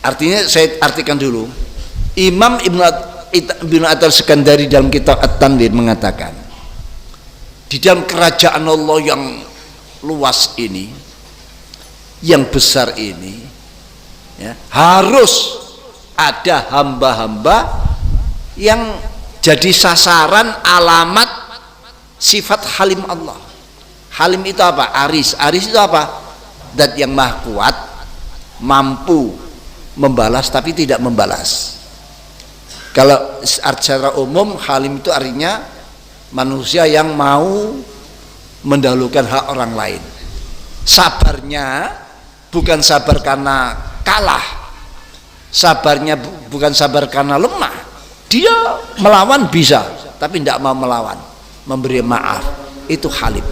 Artinya saya artikan dulu. Imam Ibnu At-Taskandari dalam kitab At-Tanwir mengatakan di dalam kerajaan Allah yang luas ini, yang besar ini ya, harus ada hamba-hamba yang jadi sasaran alamat sifat halim Allah. Halim itu apa? Aris. Aris itu apa? Zat yang maha kuat, mampu membalas tapi tidak membalas. Kalau secara umum halim itu artinya manusia yang mau mendahulukan hak orang lain. Sabarnya bukan sabar karena kalah, sabarnya bukan sabar karena lemah. Dia melawan bisa, tapi tidak mau melawan, memberi maaf, itu halim.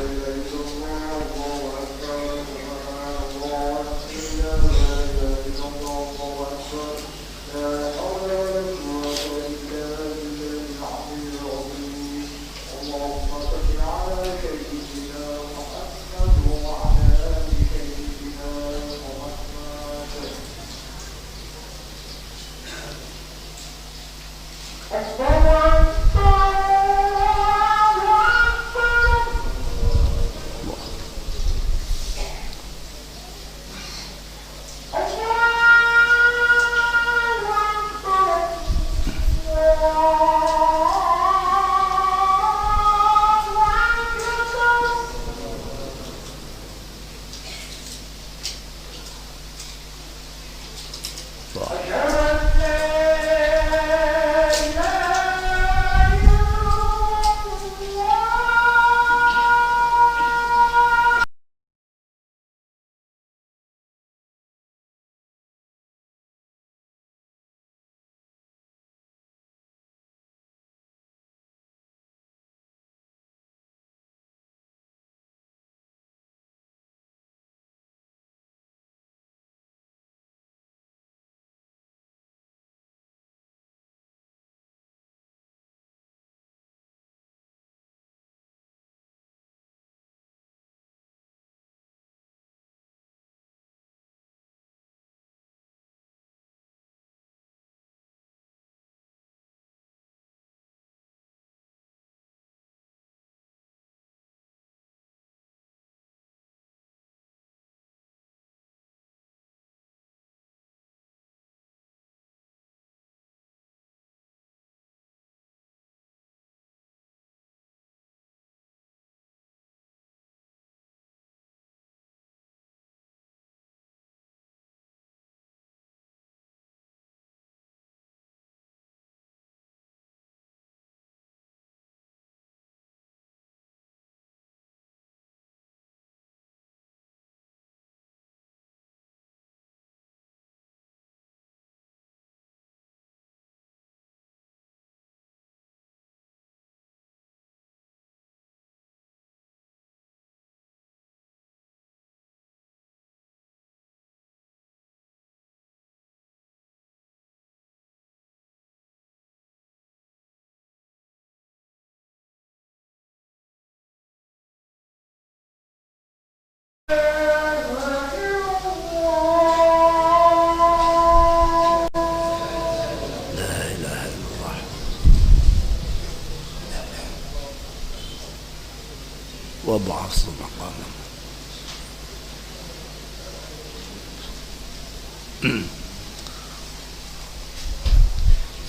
وابعث مقاما.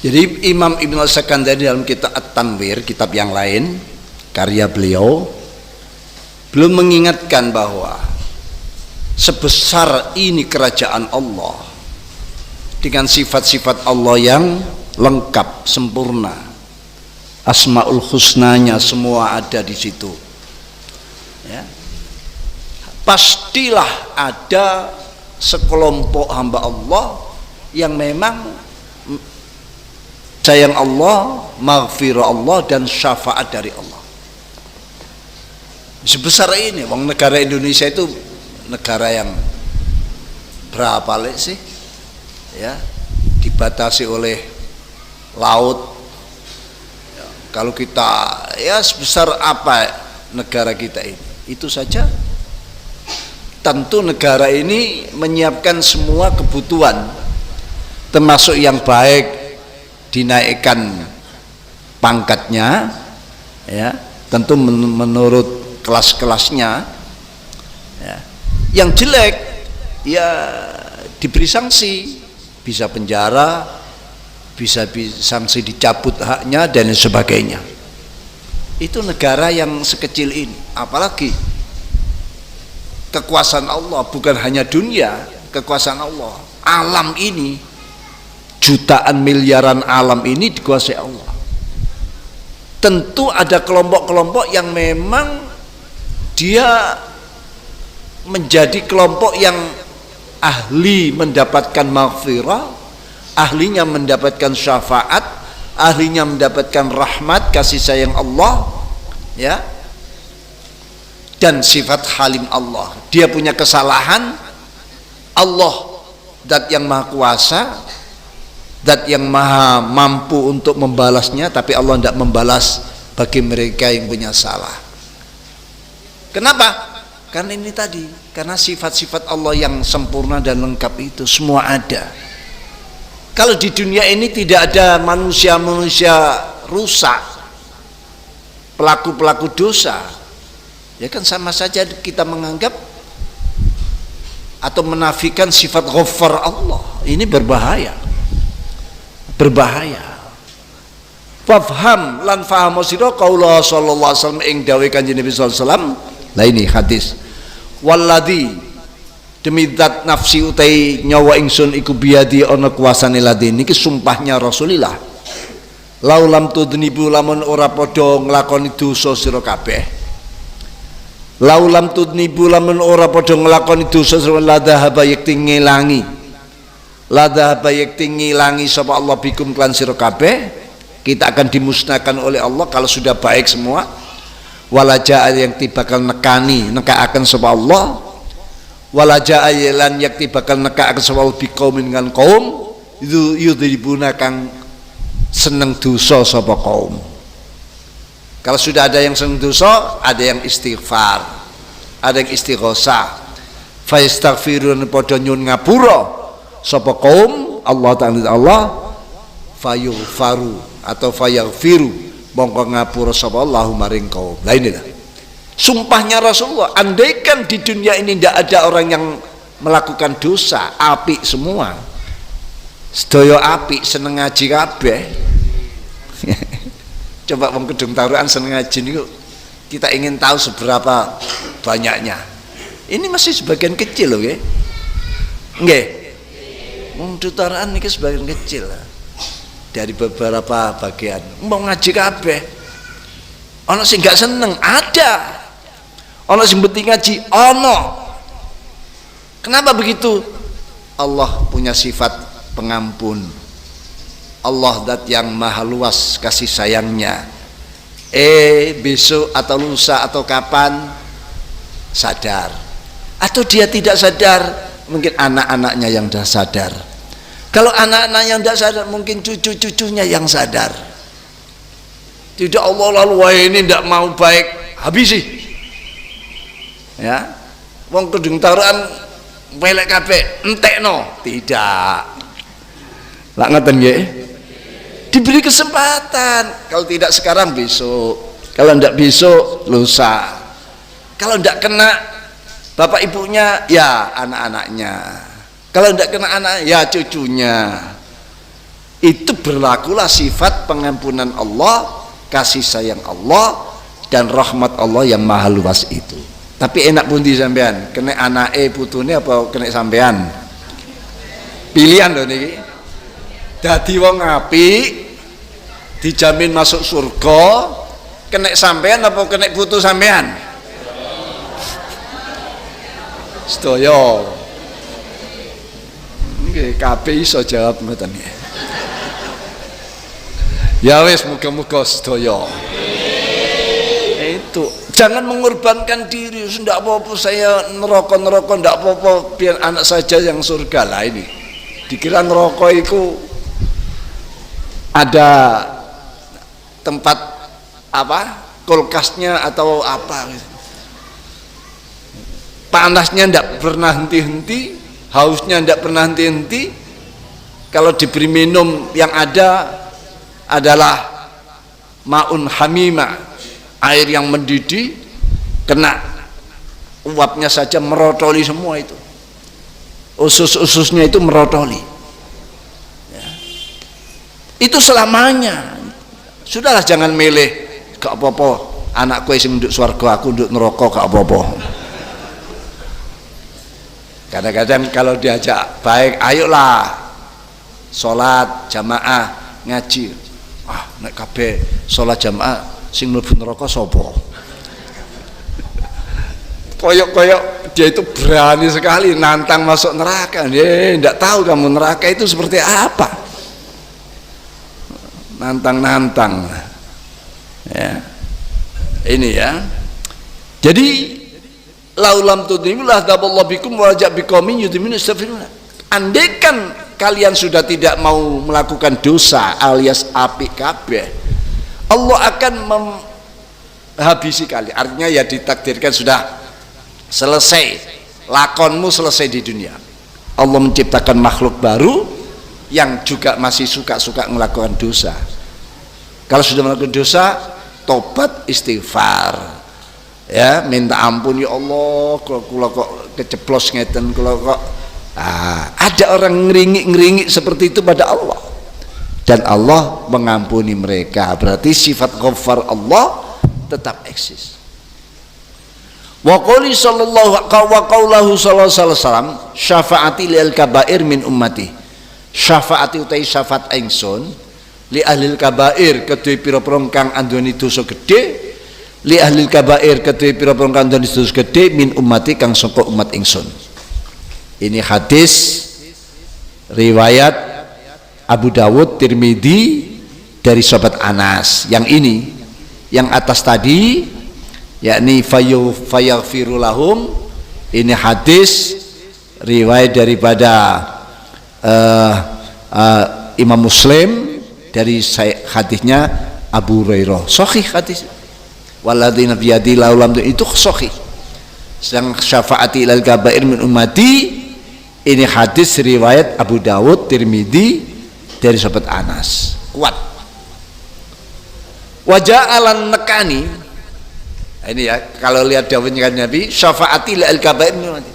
Jadi Imam Ibnu At-Taskandari dalam kitab At-Tanwir, kitab yang lain karya beliau, belum mengingatkan bahwa sebesar ini kerajaan Allah dengan sifat-sifat Allah yang lengkap, sempurna. Asmaul husnanya semua ada di situ. Ya. Pastilah ada sekelompok hamba Allah yang memang sayang Allah, maghfirah Allah, dan syafaat dari Allah. Sebesar ini, wong negara Indonesia itu negara yang berapa lek sih? Ya, dibatasi oleh laut. Ya, kalau kita ya sebesar apa negara kita ini? Itu saja. Tentu negara ini menyiapkan semua kebutuhan, termasuk yang baik dinaikkan pangkatnya, ya, tentu menurut kelas-kelasnya, ya. Yang jelek ya diberi sanksi, bisa penjara, bisa sanksi dicabut haknya dan sebagainya. Itu negara yang sekecil ini, apalagi kekuasaan Allah, bukan hanya dunia, kekuasaan Allah, alam ini, jutaan miliaran alam ini dikuasai Allah. Tentu ada kelompok-kelompok yang memang dia menjadi kelompok yang ahli mendapatkan maghfirah, ahlinya mendapatkan syafaat, ahlinya mendapatkan rahmat, kasih sayang Allah, ya, dan sifat halim Allah. Dia punya kesalahan, Allah zat yang maha kuasa, zat yang maha mampu untuk membalasnya, tapi Allah tidak membalas bagi mereka yang punya salah. Kenapa? Karena ini tadi, karena sifat-sifat Allah yang sempurna dan lengkap itu semua ada. Kalau di dunia ini tidak ada manusia-manusia rusak, pelaku-pelaku dosa, ya kan sama saja kita menganggap atau menafikan sifat Ghaffar Allah. Ini berbahaya. Berbahaya. Fafham lan faham sira qaula sallallahu alaihi wasallam ing dawuh Kanjeng Nabi sallallahu alaihi wasallam. Lah ini hadis. Walladzi demi zat nafsi utai nyawa ingsun iku biadi ana kuasane ladzi niki sumpahnya Rasulullah. Laulam tudnibu lamun ora padha nglakoni dosa sira kabeh. Laulam tudnibu lamun ora padha nglakoni dosa sira ladhaba yakti ngilangi. Ladhaba yakti ngilangi sapa Allah bikum klan sira kabeh. Kita akan dimusnahkan oleh Allah kalau sudah baik semua. Walaja yang bakal nekaaken sapa Allah, walaja lan yakti bakal nekaaken sapa Allah biqaumin dengan kaum itu yudribuna kang seneng dosa sapa kaum. Kalau sudah ada yang seneng dosa, ada yang istighfar, ada yang istighosah, fa yastaghfirun padha nyuwun ngapura sapa kaum Allah ta'ala Allah fayughfaru atau fayaghfiru mongko ngapura sapa Allahu maring kaum. Lah inilah sumpahnya Rasulullah, andaikan di dunia ini tidak ada orang yang melakukan dosa, apik semua, sedaya apik, seneng ngaji kabeh. Coba wong Kedung Tarukan seneng ngaji niku, kita ingin tahu seberapa banyaknya. Ini masih sebagian kecil loh, nggih. Nggih. Wong Kedung Tarukan niki sebagian kecil lah. Dari beberapa bagian mau ngaji kabeh, ana sing gak seneng, ada, ana sing penting ngaji, ana. Kenapa begitu? Allah punya sifat pengampun, Allah zat yang maha luas kasih sayangnya. Besok atau lusa atau kapan sadar, atau dia tidak sadar, mungkin anak-anaknya yang sudah sadar. Kalau anak-anak yang tidak sadar, mungkin cucu-cucunya yang sadar. Tidak Allah lalu wah ini tidak mau baik, habisi. Ya, wong Kedung Tarukan melek kabeh, entekno, tidak. Lah ngoten nggih. Diberi kesempatan. Kalau tidak sekarang besok. Kalau tidak besok lusa. Kalau tidak kena bapak ibunya, ya anak-anaknya. Kalau tidak kena anak, ya cucunya. Itu berlakulah sifat pengampunan Allah, kasih sayang Allah, dan rahmat Allah yang maha luas itu. Tapi enak pundi sampean, kena anake putune apa kena sampean? Pilihan loh niki. dadi wong apik dijamin masuk surga, kena sampean apa kena putu sampean? Sedaya nggih kabeh iso jawab ngoten ya. Ya wis muga-muga sedaya itu jangan mengorbankan diri, tidak apa-apa saya neraka tidak apa-apa biar anak saja yang surga lah. Ini dikira neraka itu ada tempat apa kulkasnya atau apa gitu. Panasnya tidak pernah henti-henti, hausnya tidak pernah henti-henti. Kalau diberi minum yang ada adalah maun hamima, air yang mendidih, kena uapnya saja merotoli semua itu, usus-ususnya itu merotoli ya. Itu selamanya. Sudahlah jangan milih, gak apa-apa anakku yang duduk surga aku duduk neraka gak apa-apa. Kadang-kadang kalau diajak baik, ayolah sholat jamaah ngaji, nek kabeh sholat jamaah sing mlebu neraka sapa? Koyok-koyok dia itu berani sekali nantang masuk neraka. Ndak tahu kamu neraka itu seperti apa. Nantang-nantang. Ya. Ini ya. Jadi laulam tudrimu la daballahu bikum wa rajab biqaumin yudminu astaghfirullah. Andaikan kalian sudah tidak mau melakukan dosa alias apik kabeh, Allah akan menghabisi kalian. Artinya ya ditakdirkan sudah selesai, lakonmu selesai di dunia. Allah menciptakan makhluk baru yang juga masih suka-suka melakukan dosa. Kalau sudah melakukan dosa, tobat istighfar, ya minta ampun, ya Allah kalau kok keceplos ngeten, kalau kok ada orang ngeringik seperti itu pada Allah, dan Allah mengampuni mereka. Berarti sifat Ghaffar Allah tetap eksis. Wa qawli sallallahu alaihi wasallam syafaati lil kabair min ummati. Syafaati utai syafaat ingsun li ahlil kabair kedue pira-pira kang andoni dosa gedhe, li ahlil kabair kedue pira-pira kang andoni dosa gedhe min ummati kang saka umat ingsun. Ini hadis riwayat Abu Dawud, Tirmidzi dari sahabat Anas. Yang ini, yang atas tadi, yakni fayaghfiru lahum, ini hadis riwayat daripada Imam Muslim dari hadisnya Abu Hurairah. Sahih hadis. Walladzina biyadi laulam itu sahih. Sedang syafaati ilal kabair min ummati, ini hadis riwayat Abu Dawud, Tirmidzi dari sahabat Anas. Kuat. Wajah alan nekani. Ini ya, kalau lihat dawuhnya Nabi, syafaati ilal kabair min ummati.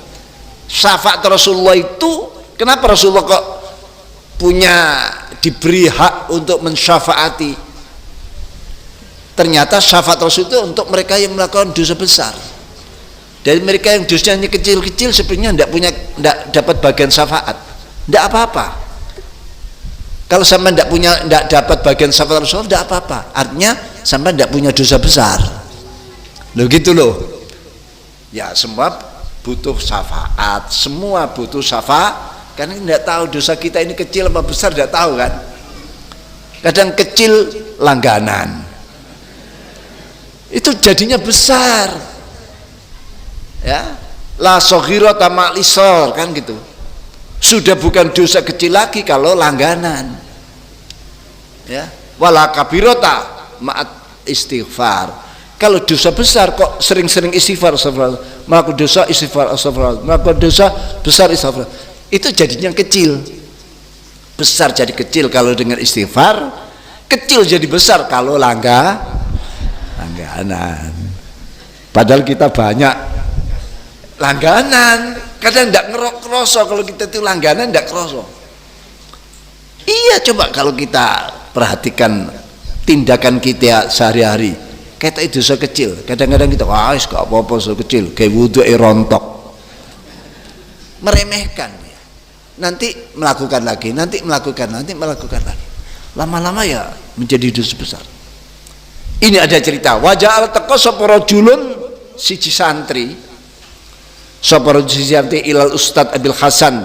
Syafaat Rasulullah itu, kenapa Rasulullah kok punya diberi hak untuk mensyafaati? Ternyata syafaat Rasul itu untuk mereka yang melakukan dosa besar. Dari mereka yang dosanya kecil-kecil sebenarnya tidak dapat bagian syafaat, tidak apa-apa. Kalau sampai tidak dapat bagian syafaat Rasul, tidak apa-apa. Artinya sampai tidak punya dosa besar. Loh gitu loh. Ya semua butuh syafaat, semua butuh syafaat. Karena tidak tahu dosa kita ini kecil apa besar, tidak tahu kan. Kadang kecil langganan, itu jadinya besar. Ya, la soghirata ma'lisor kan gitu. Sudah bukan dosa kecil lagi kalau langganan. Ya, wala kabirota ma'at istighfar. Kalau dosa besar kok sering-sering istighfar, astagfirullah. Melakukan dosa istighfar, astagfirullah. Melakukan dosa besar istighfar. Itu jadinya kecil. Besar jadi kecil kalau dengan istighfar, kecil jadi besar kalau langganan. Padahal kita banyak langganan, kadang tidak ngerasa kalau kita itu langganan, tidak kerasa. Iya, coba kalau kita perhatikan tindakan kita sehari-hari, kita itu dosa kecil, kadang-kadang kita gak apa-apa dosa kecil, kayak wudu rontok, meremehkan ya. nanti melakukan lagi, nanti melakukan lagi. Lama-lama ya menjadi dosa besar. Ini ada cerita. Wajah al-taqo sapa rajulun siji santri. Sapa rajul santri ilal Ustad Abil Hasan,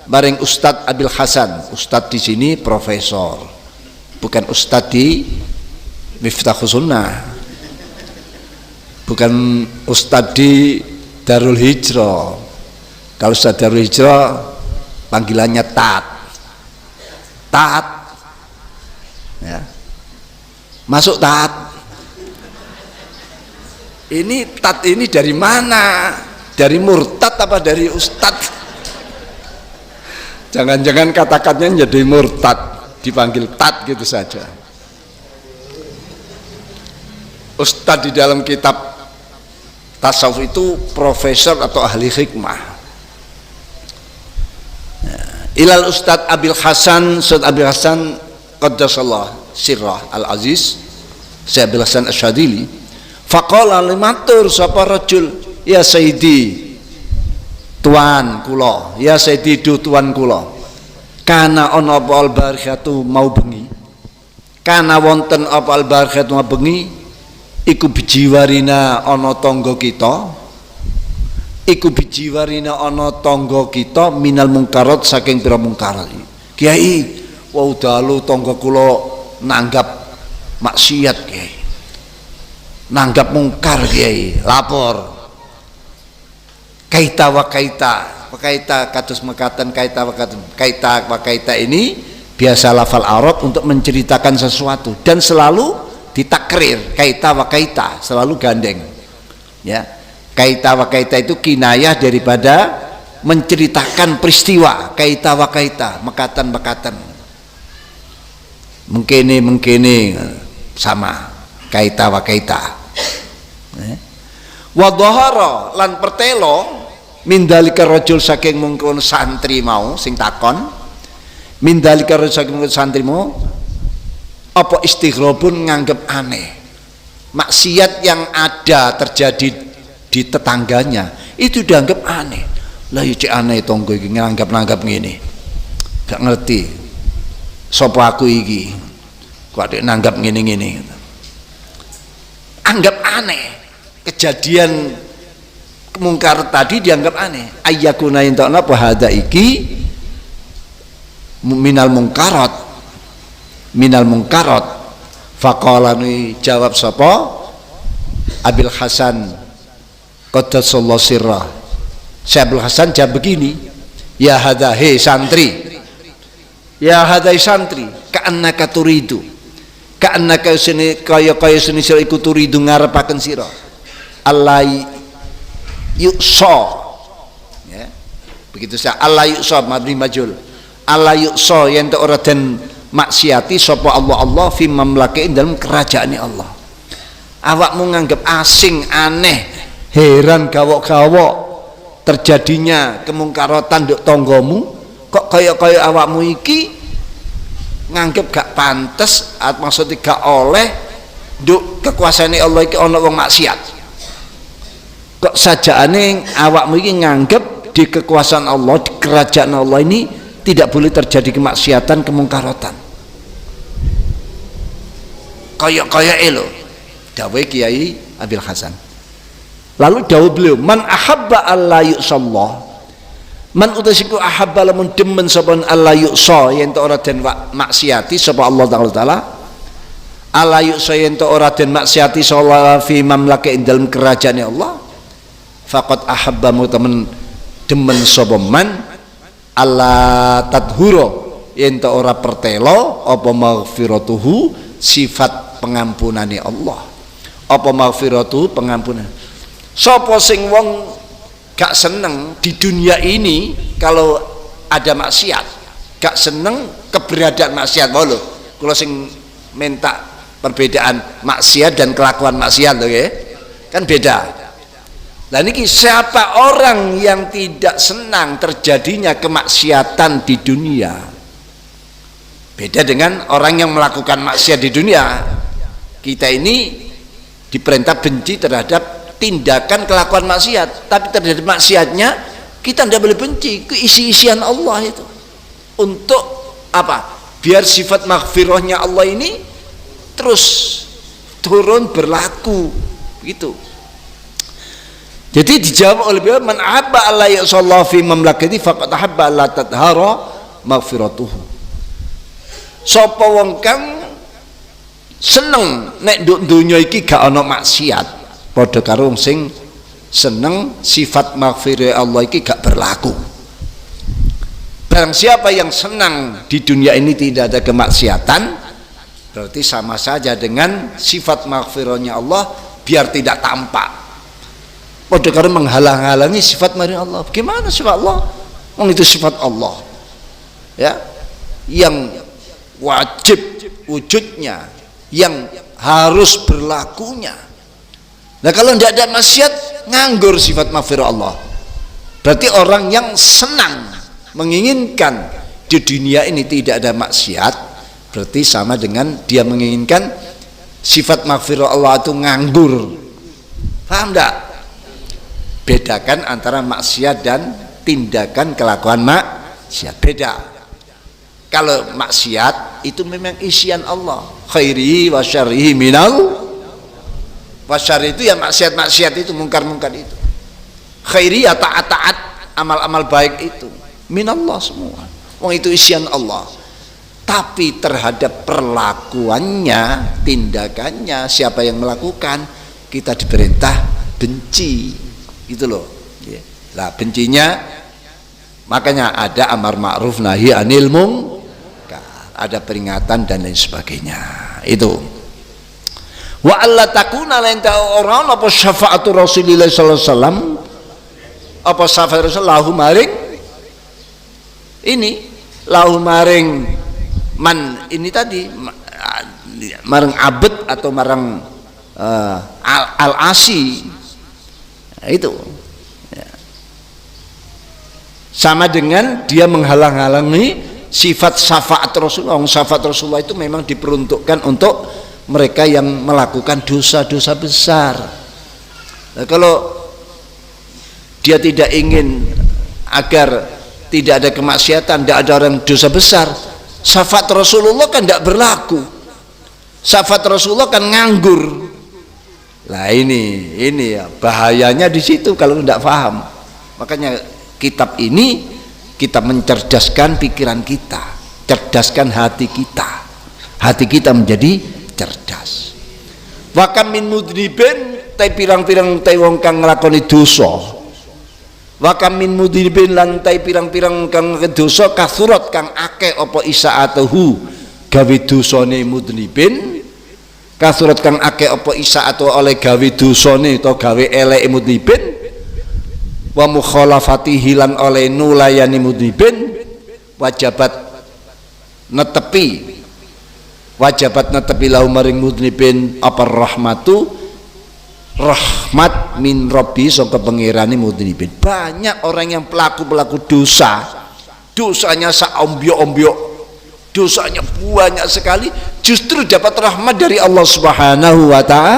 bareng Ustad Abil Hasan. Ustad di sini profesor. Bukan Ustad di Miftahus Sunnah. Bukan Ustad di Darul Hijrah. Kalau Ustad Darul Hijrah panggilannya Tat. Ya. Masuk Tat. Ini Tat ini dari mana? Dari murtad apa dari ustad? Jangan-jangan kata-katanya jadi murtad, dipanggil Tat gitu saja. Ustad di dalam kitab tasawuf itu profesor atau ahli hikmah. Ilal Ustad Abil Hasan, Ustad Abil Hasan qaddasallahu sirrah al-aziz, Syekh Abil Hasan Asyadili. Faqala limatur sapa rajul, ya sayyidi tuan kula, ya sayyidi tuan kula, kana ana apa al-barihatu mau bengi, kana wonten apa al-barihatu mau bengi, iku bijiwarina ana tangga kita, iku bijiwarina ana tangga kita minal mungkarat saking pira mungkarat. Kiai wau dalu tangga kula nanggap maksiat kiai, nanggap mungkar kiai, lapor. Kaita wa kaita kados mekaten kaita wa kaita ini biasa lafal Arab untuk menceritakan sesuatu dan selalu ditakrir. Kaita wa kaita selalu gandeng, ya. Kaita wa kaita itu kinayah daripada menceritakan peristiwa. Kaita wa kaita, mekaten mengkene sama kaita wa kaita. Wa dhahara lan pertelo min dalika rajul saking mungkon santri mau sing takon, min dalika rajul saking mungkon santri mau apa istighrabun nganggep aneh maksiat yang ada terjadi di tetangganya itu dianggap aneh. Lah ya cek aneh tonggo iki nganggap ngene, gak ngerti sapa aku iki kok adek nanggap ngene-ngene, anggap aneh. Kejadian kemungkar tadi dianggap aneh. Ayyakuna intana bahada iki minal mungkarat faqala ni jawab sapa Abil Hasan qaddasallahu sirrah. Syekh Abdul Hasan jawab begini, ya hadha he santri, ya hadha santri, ka'annaka turidu, ka'annaka sini kaya sini sira iku turidu ngarepaken sira Allah yu'sa, ya. Begitu saja Allah yu'sa mabni majul. Allah yu'sa yen ora den maksiati sapa Allah fi mamlakatin dalam kerajaan Allah. Awakmu nganggep asing, aneh, heran gawok-gawok terjadinya kemungkaratan nduk tanggamu, kok kaya awakmu iki nganggep gak pantes, maksudnya gak oleh nduk kekuasaane Allah iki ana wong maksiat. Kok sajaane awakmu iki nganggep di kekuasaan Allah, di kerajaan Allah ini tidak boleh terjadi kemaksiatan, kemungkaratan. Kaya elo dawuh Kiai Abil Hasan. Lalu dawuh beliau, man ahabba alla yu'sallah, man utasiku ahabba lamun demen sapa alla yu'sa yen ora den maksiati sapa Allah taala, alla yu'sa yen ora den maksiati sapa fi mamlakatin dalam kerajaan Allah, faqad ahabba mutamen demen sapa man alla tadhuro yen ora pertelo apa maghfiratuhu sifat pengampunane Allah, apa maghfiratuhu pengampunan. Sapa sing wong gak seneng di dunia ini kalau ada maksiat, gak seneng keberadaan maksiat. Lho kula sing minta perbedaan maksiat dan kelakuan maksiat lho ya, kan beda. Nah ini siapa orang yang tidak senang terjadinya kemaksiatan di dunia, beda dengan orang yang melakukan maksiat di dunia. Kita ini diperintah benci terhadap tindakan kelakuan maksiat, tapi terhadap maksiatnya kita tidak boleh benci, keisi-isian Allah itu. untuk apa? Biar sifat maghfirahnya Allah ini terus turun berlaku gitu. Jadi dijawab oleh beliau, man ahabba alla ya'sallahu fi mamlakati faqad ahabba alla tadhara maghfiratuhu. Sapa wong kang seneng nek nduk donya iki gak ana maksiat, padha karo wong sing seneng sifat maghfirah Allah iki gak berlaku. Barang siapa yang senang di dunia ini tidak ada kemaksiatan, berarti sama saja dengan sifat maghfirahnya Allah biar tidak tampak. Padha karo menghalang-halangi sifat maghfirah Allah. Gimana sifat Allah? Wong itu sifat Allah. Ya. Yang wajib wujudnya, yang harus berlakunya. Nah, kalau tidak ada maksiat, nganggur sifat maghfirah Allah. Berarti orang yang senang menginginkan di dunia ini tidak ada maksiat, berarti sama dengan dia menginginkan sifat maghfirah Allah itu nganggur. Paham enggak? Bedakan antara maksiat dan tindakan kelakuan maksiat, beda. Kalau maksiat itu memang isian Allah, khairihi wa syarrihi minal wasyari, itu ya maksiat-maksiat itu, mungkar-mungkar itu. Khairi ya taat-taat, amal-amal baik itu minallah semua. Wong itu isian Allah. Tapi terhadap perlakuannya, tindakannya, siapa yang melakukan, kita diperintah benci. Gitu loh. Lah bencinya, makanya ada amar ma'ruf nahi anil munkar, ada peringatan dan lain sebagainya. Itu. Wa alla takuna lain ta'orang apa syafaatu Rasulullah sallallahu alaihi wasallam, apa syafaat Rasulullah maring ini, lahu maring man ini tadi, marang abad atau marang al-asi, itu ya. Sama dengan dia menghalang-halangi sifat syafaat Rasulullah. Syafaat Rasulullah itu memang diperuntukkan untuk mereka yang melakukan dosa-dosa besar. Nah, kalau dia tidak ingin agar tidak ada kemaksiatan, tidak ada orang dosa besar, syafaat Rasulullah kan tidak berlaku. Syafaat Rasulullah kan nganggur. Lah ini ya bahayanya di situ kalau tidak paham. Makanya kitab ini kita mencerdaskan pikiran kita, cerdaskan hati kita menjadi cerdas. Wa kam min mudribin, tai pirang-pirang tai wong kang nglakoni dosa. Wa kam min mudribin lan tai pirang-pirang kang dosa kasurat kang akeh apa isaatuhu gawe dosane mudribin. Kasurat kang akeh apa isaatu oleh gawe dosane utawa gawe eleke mudribin. Wa mukhalafatihi lan oleh nulayani mudribin. Wajabat netepi lahu maring mudribin apa rahmatu, rahmat min rabbi saka pengirane mudribin. Banyak orang yang pelaku dosa, dosanya saombyok-ombyok, dosanya banyak sekali, justru dapat rahmat dari Allah Subhanahu wa ta'ala.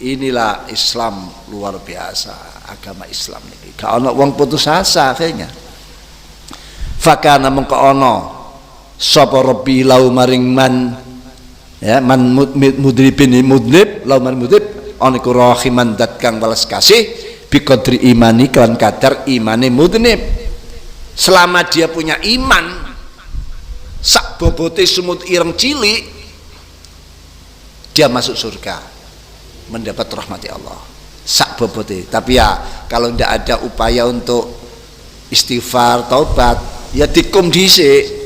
Inilah Islam luar biasa, agama Islam ini gak ana wong putus asa akhirnya. Fakana mengko ana sapa rabbi lau maring man, ya man mudribin mudnib lau man mudnib ana iku rahiman dat kang welas kasih bi qadri imani kan kadar imane mudnib. Selama dia punya iman sak bobote semut ireng cilik, dia masuk surga, mendapat rahmati Allah sak bobote. Tapi ya kalau tidak ada upaya untuk istighfar, taubat, ya dikum dhisik.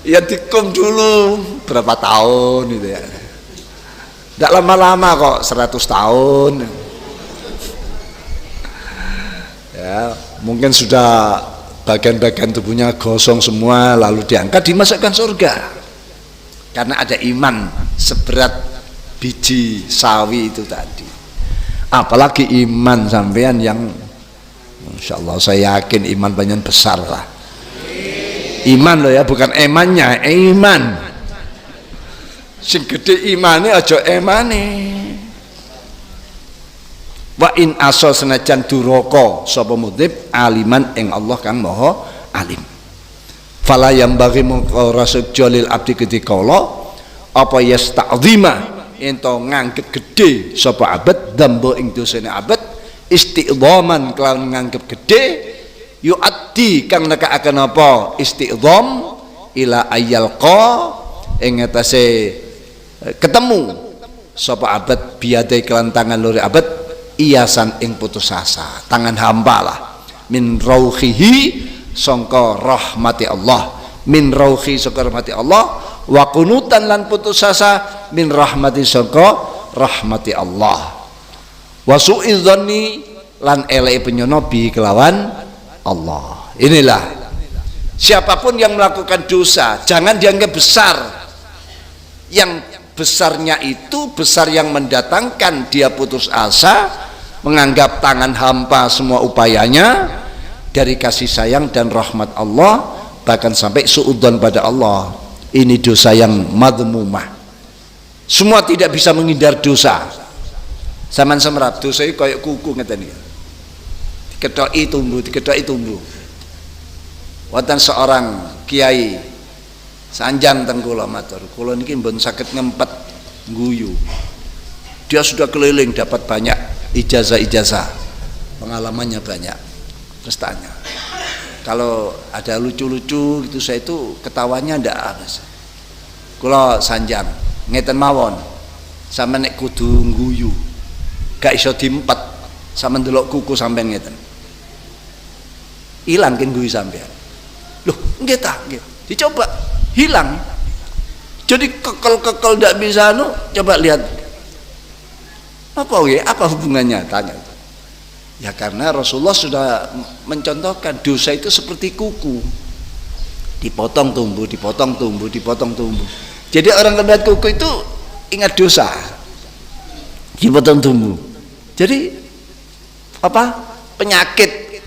Ya dikum dulu berapa tahun gitu ya. Tidak lama-lama kok, 100 tahun. Ya, mungkin sudah bagian-bagian tubuhnya gosong semua, lalu diangkat dimasukkan surga karena ada iman seberat biji sawi itu tadi. Apalagi iman sampean yang Insya Allah saya yakin iman banyak besar lah. Iman loh ya, bukan emannya, iman. Sing gede imane aja emane. Wa in asa senajan duraka sapa mudhib aliman ing Allah kang maha alim. Fala yang bagi mongko rasul jalil abdi ketikala apa yasta'zima ento nganggep gede sapa abad dambo ing dosane abad isti'dhaman kelawan nganggep gede yu'addi kang nekakaken apa isti'dham ila ayyalqa ing atase ketemu sapa abad biade kelan tangan lori abad iasan ing putus asa tangan hamba lah min rauhihi sangka rahmati Allah min rauhi sangka rahmati Allah wa kunutan lan putus asa min rahmati sangka rahmati Allah wa su'idzanni lan elek penyonobi kelawan Allah. Inilah siapapun yang melakukan dosa jangan dianggap besar, yang besarnya itu besar yang mendatangkan dia putus asa, menganggap tangan hampa semua upayanya dari kasih sayang dan rahmat Allah, bahkan sampai suudzon pada Allah. Ini dosa yang madhmumah. Semua tidak bisa menghindar dosa. Zaman semerap dosa itu kayak kuku ngeten iki. Diketoki tumbuh. Wonten seorang kiai sanjang teng kula matur, kula niki mboten saged ngempet guyu. Dia sudah keliling dapat banyak ijazah-ijazah. Pengalamannya banyak. Terus tanya, kalau ada lucu-lucu gitu saya itu ketawanya ndak habis. Kula sanjang ngeten mawon, sampe nek kudu guyu gak iso diempet, sampe ndelok kuku sampean ngeten ilang kan guyu sampean. Loh nggih ta nggih dicoba hilang, jadi kekel ndak bisa coba lihat apa hubungannya, tanya. Ya karena Rasulullah sudah mencontohkan dosa itu seperti kuku, dipotong tumbuh, dipotong tumbuh, dipotong tumbuh. Jadi orang kena kuku itu ingat dosa, dipotong tumbuh. Jadi penyakit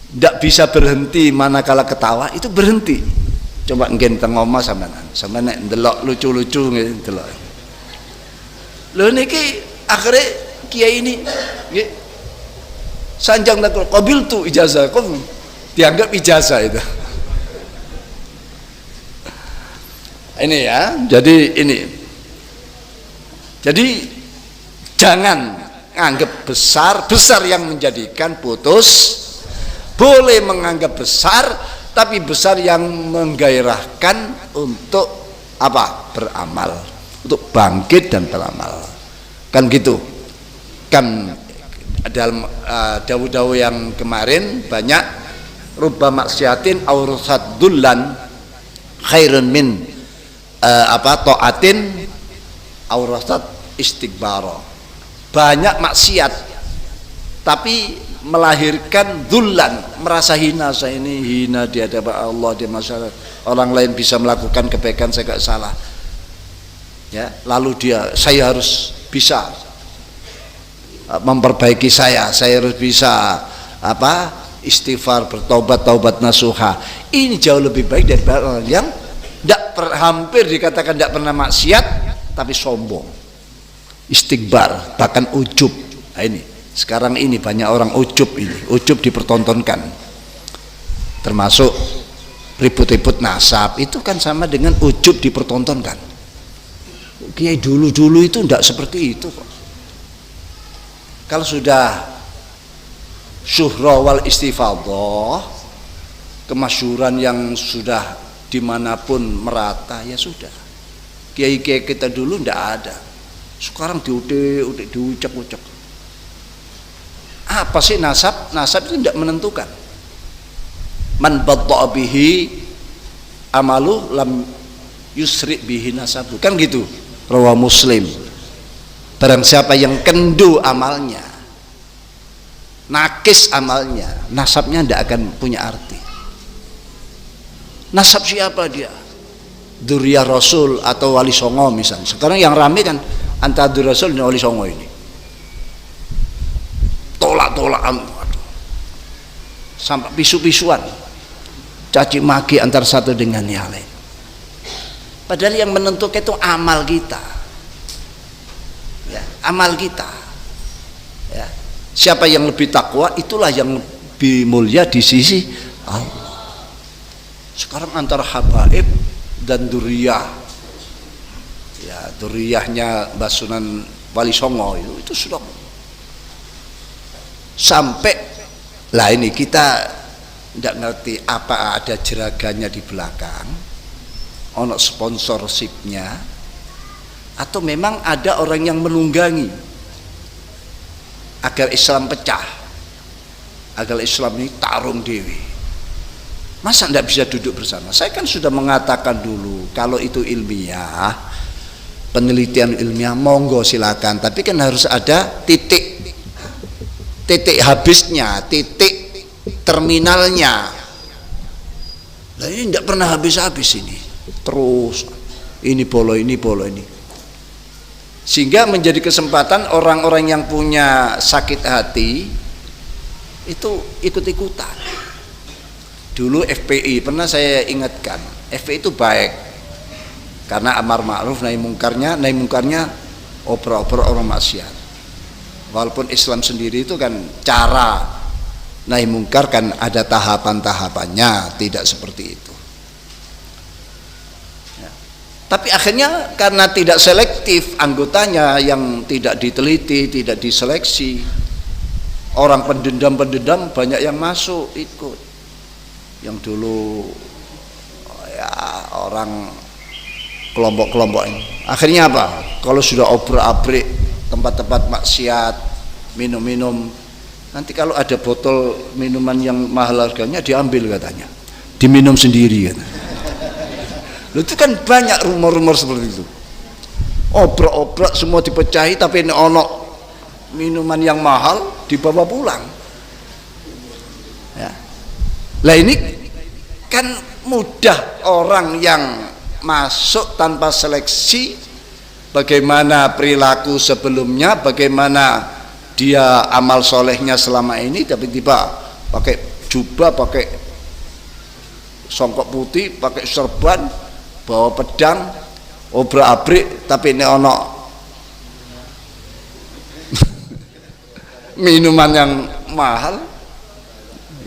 tidak bisa berhenti manakala ketawa itu berhenti. Coba ngen teng omah sampean nek ndelok lucu-lucu ndelok. Lho niki akhirnya kiai ini nggih sanjang takul qabil tu ijazah, kok dianggap ijazah itu. Ini ya, jadi jangan anggap besar yang menjadikan putus, boleh menganggap besar tapi besar yang menggairahkan untuk beramal, untuk bangkit dan beramal, kan gitu kan. Dalam dawu-dawu yang kemarin banyak rubba maksiatin aurusat dullan khairun min taatin aurusat istighbara. Banyak maksiat tapi melahirkan dullan, merasa hina, saya ini hina di hadapan Allah, di masyarakat orang lain bisa melakukan kebaikan saya gak salah ya, lalu saya harus bisa memperbaiki saya harus bisa istighfar, bertobat, taubat nasuha. Ini jauh lebih baik daripada orang yang hampir dikatakan tidak pernah maksiat tapi sombong, istighbar, bahkan ujub. Nah, ini sekarang ini banyak orang ujub dipertontonkan, termasuk ribut-ribut nasab itu kan sama dengan ujub dipertontonkan. Kiai dulu itu tidak seperti itu kok. Kalau sudah syuhra wal istifadah, kemasyhuran yang sudah dimanapun merata, ya sudah. Kiai-kiai kita dulu ndak ada, sekarang diucap-ucap. Apa sih nasab? Nasab itu tidak menentukan. Man batta bihi amalu lam yusri bihi nasabu, kan gitu. Rawah Muslim. Barang siapa yang kendu amalnya, nakis amalnya, nasabnya tidak akan punya arti. Nasab siapa dia? Dzurriyyah Rasul atau Wali Songo misalnya. Sekarang yang rame kan antara Dzurriyyah Rasul dan Wali Songo ini. Tolak-tolakan, sampai pisu-pisuan, caci maki antar satu dengan yang lain. Padahal yang menentukan itu amal kita. Ya, amal kita ya. Siapa yang lebih takwa, itulah yang lebih mulia di sisi Allah. Sekarang antara habaib dan duriyah, ya duriyahnya Mbah Sunan Wali Songo itu sudah sampai lah. Ini kita tidak ngerti apa ada jeraganya di belakang, ono sponsorshipnya, atau memang ada orang yang menunggangi agar Islam pecah, agar Islam ini tarung dewi. Masa tidak bisa duduk bersama? Saya kan sudah mengatakan dulu, kalau itu ilmiah, penelitian ilmiah, monggo silakan, tapi kan harus ada titik habisnya, titik terminalnya. Nah ini tidak pernah habis-habis ini, terus ini bolo ini, sehingga menjadi kesempatan orang-orang yang punya sakit hati itu ikut-ikutan. Dulu FPI pernah saya ingatkan, FPI itu baik karena amar ma'ruf nahi mungkarnya oper-oper orang maksiat. Walaupun Islam sendiri itu kan cara nahi mungkar kan ada tahapan-tahapannya, tidak seperti itu ya. Tapi akhirnya karena tidak selektif anggotanya, yang tidak diteliti, tidak diseleksi, orang pendendam banyak yang masuk ikut. Yang dulu ya orang kelompok-kelompok ini, akhirnya apa? Kalau sudah obrak-abrik tempat-tempat maksiat, minum-minum, nanti kalau ada botol minuman yang mahal harganya diambil katanya, diminum sendiri kan. Itu kan banyak rumor-rumor seperti itu. Obrak-obrak semua dipecahi, tapi ini ono minuman yang mahal dibawa pulang. Ya. Lah ini kan mudah orang yang masuk tanpa seleksi, bagaimana perilaku sebelumnya, bagaimana dia amal solehnya selama ini, tapi tiba pakai jubah, pakai songkok putih, pakai serban, bawa pedang, obrak-abrik, tapi ini ono minuman yang mahal,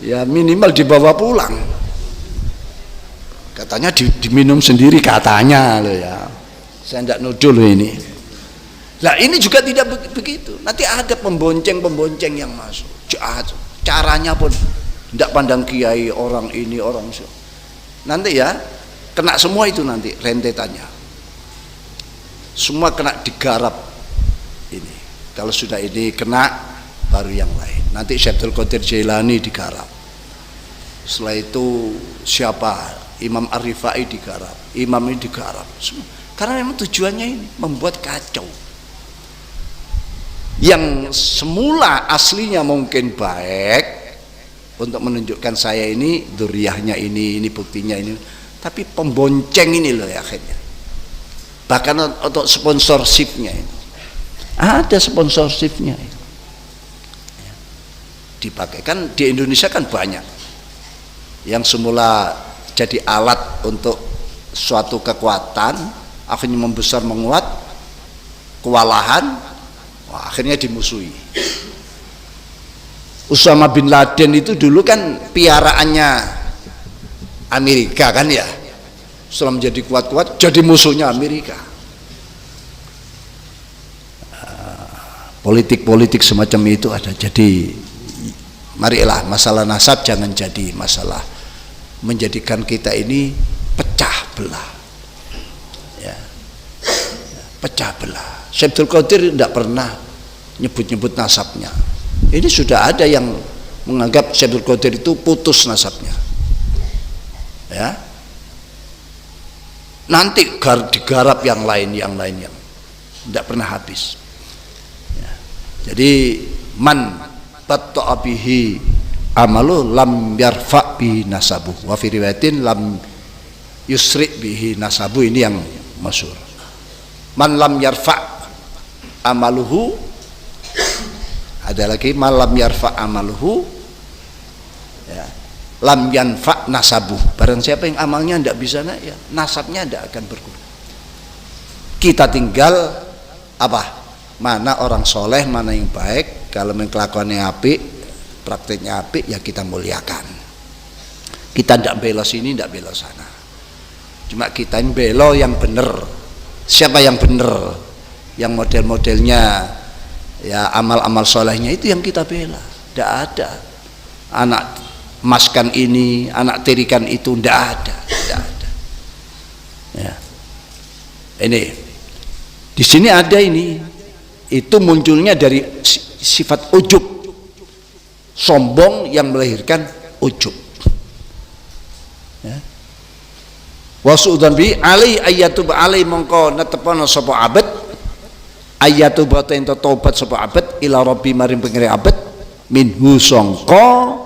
ya minimal dibawa pulang, katanya diminum sendiri katanya loh ya, saya tidak nuduh loh ini. Nah ini juga tidak begitu, nanti ada pembonceng yang masuk, jahat, caranya pun tidak pandang kiai, orang ini orang itu, nanti ya kena semua itu, nanti rentetannya semua kena digarap ini. Kalau sudah ini kena, baru yang lain. Nanti Syekh Abdul Qadir Jailani digarap. Setelah itu siapa? Imam Ar-Rifai digarap. Imam ini digarap. Semua. Karena memang tujuannya ini membuat kacau. Yang semula aslinya mungkin baik untuk menunjukkan saya ini duriyahnya ini buktinya ini. Tapi pembonceng ini loh ya akhirnya. Bahkan untuk sponsorshipnya ini. Ada sponsorshipnya ini. Dipakai kan di Indonesia kan banyak yang semula jadi alat untuk suatu kekuatan, akhirnya membesar menguat, kewalahan, akhirnya dimusuhi. Usama bin Laden itu dulu kan piaraannya Amerika kan ya, setelah menjadi kuat-kuat jadi musuhnya Amerika. Politik-politik semacam itu ada. Jadi marilah masalah nasab jangan jadi masalah menjadikan kita ini pecah belah ya, pecah belah. Syekh Abdul Qadir tidak pernah nyebut-nyebut nasabnya. Ini sudah ada yang menganggap Syekh Abdul Qadir itu putus nasabnya ya, nanti digarap yang lain yang tidak pernah habis ya. Jadi man batta'a bihi amalu lam yarfa' bihi nasabu wa fi riwayatin lam yusri' bihi nasabu. Ini yang masyhur. Man lam yarfa' amaluhu, ada lagi man lam yarfa' amaluhu ya, lam yanfa' nasabu. Barang siapa yang amalnya tidak bisa naik ya, nasabnya tidak akan berkurang. Kita tinggal apa? Mana orang soleh, mana yang baik, Kalau kelakuannya apik, prakteknya apik, ya kita muliakan. Kita tidak bela sini, tidak bela sana. Cuma kita ini bela yang benar. Siapa yang benar? Yang model-modelnya ya amal-amal solehnya itu yang kita bela. Tidak ada anak maskan ini, anak tirikan itu, tidak ada, tidak ada. Ya. Ini di sini ada ini, itu munculnya dari sifat ujub, sombong yang melahirkan ujub. Ya. Wasudan bi alai ayatub alai mongko netepono sapa abad ayatub ento tobat sapa abad ila rabbi maring pengire abad minhu sangka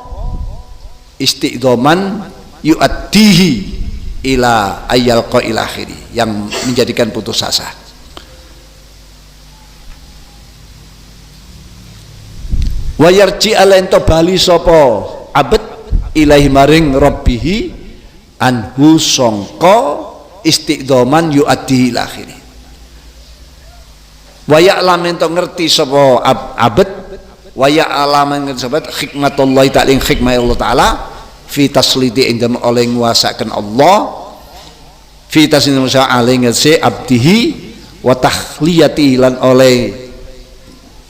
istiqdoman yu'addihi ila ayyal qail akhiri, yang menjadikan putus asa. Wa yarji alento bali sapa abad ilahi maring rabbihi anhu sangka istiqdoman yu'addihi ila akhiri. Wa ya'lam ento ngerti sapa abad wa ya'lam ngerti sapa hikmatullahi ta'ala hikmah Allah taala fi taslidi indam oleh nguasakan Allah fi taslidi musa alih ngese abdihi wa takhliyati lan oleh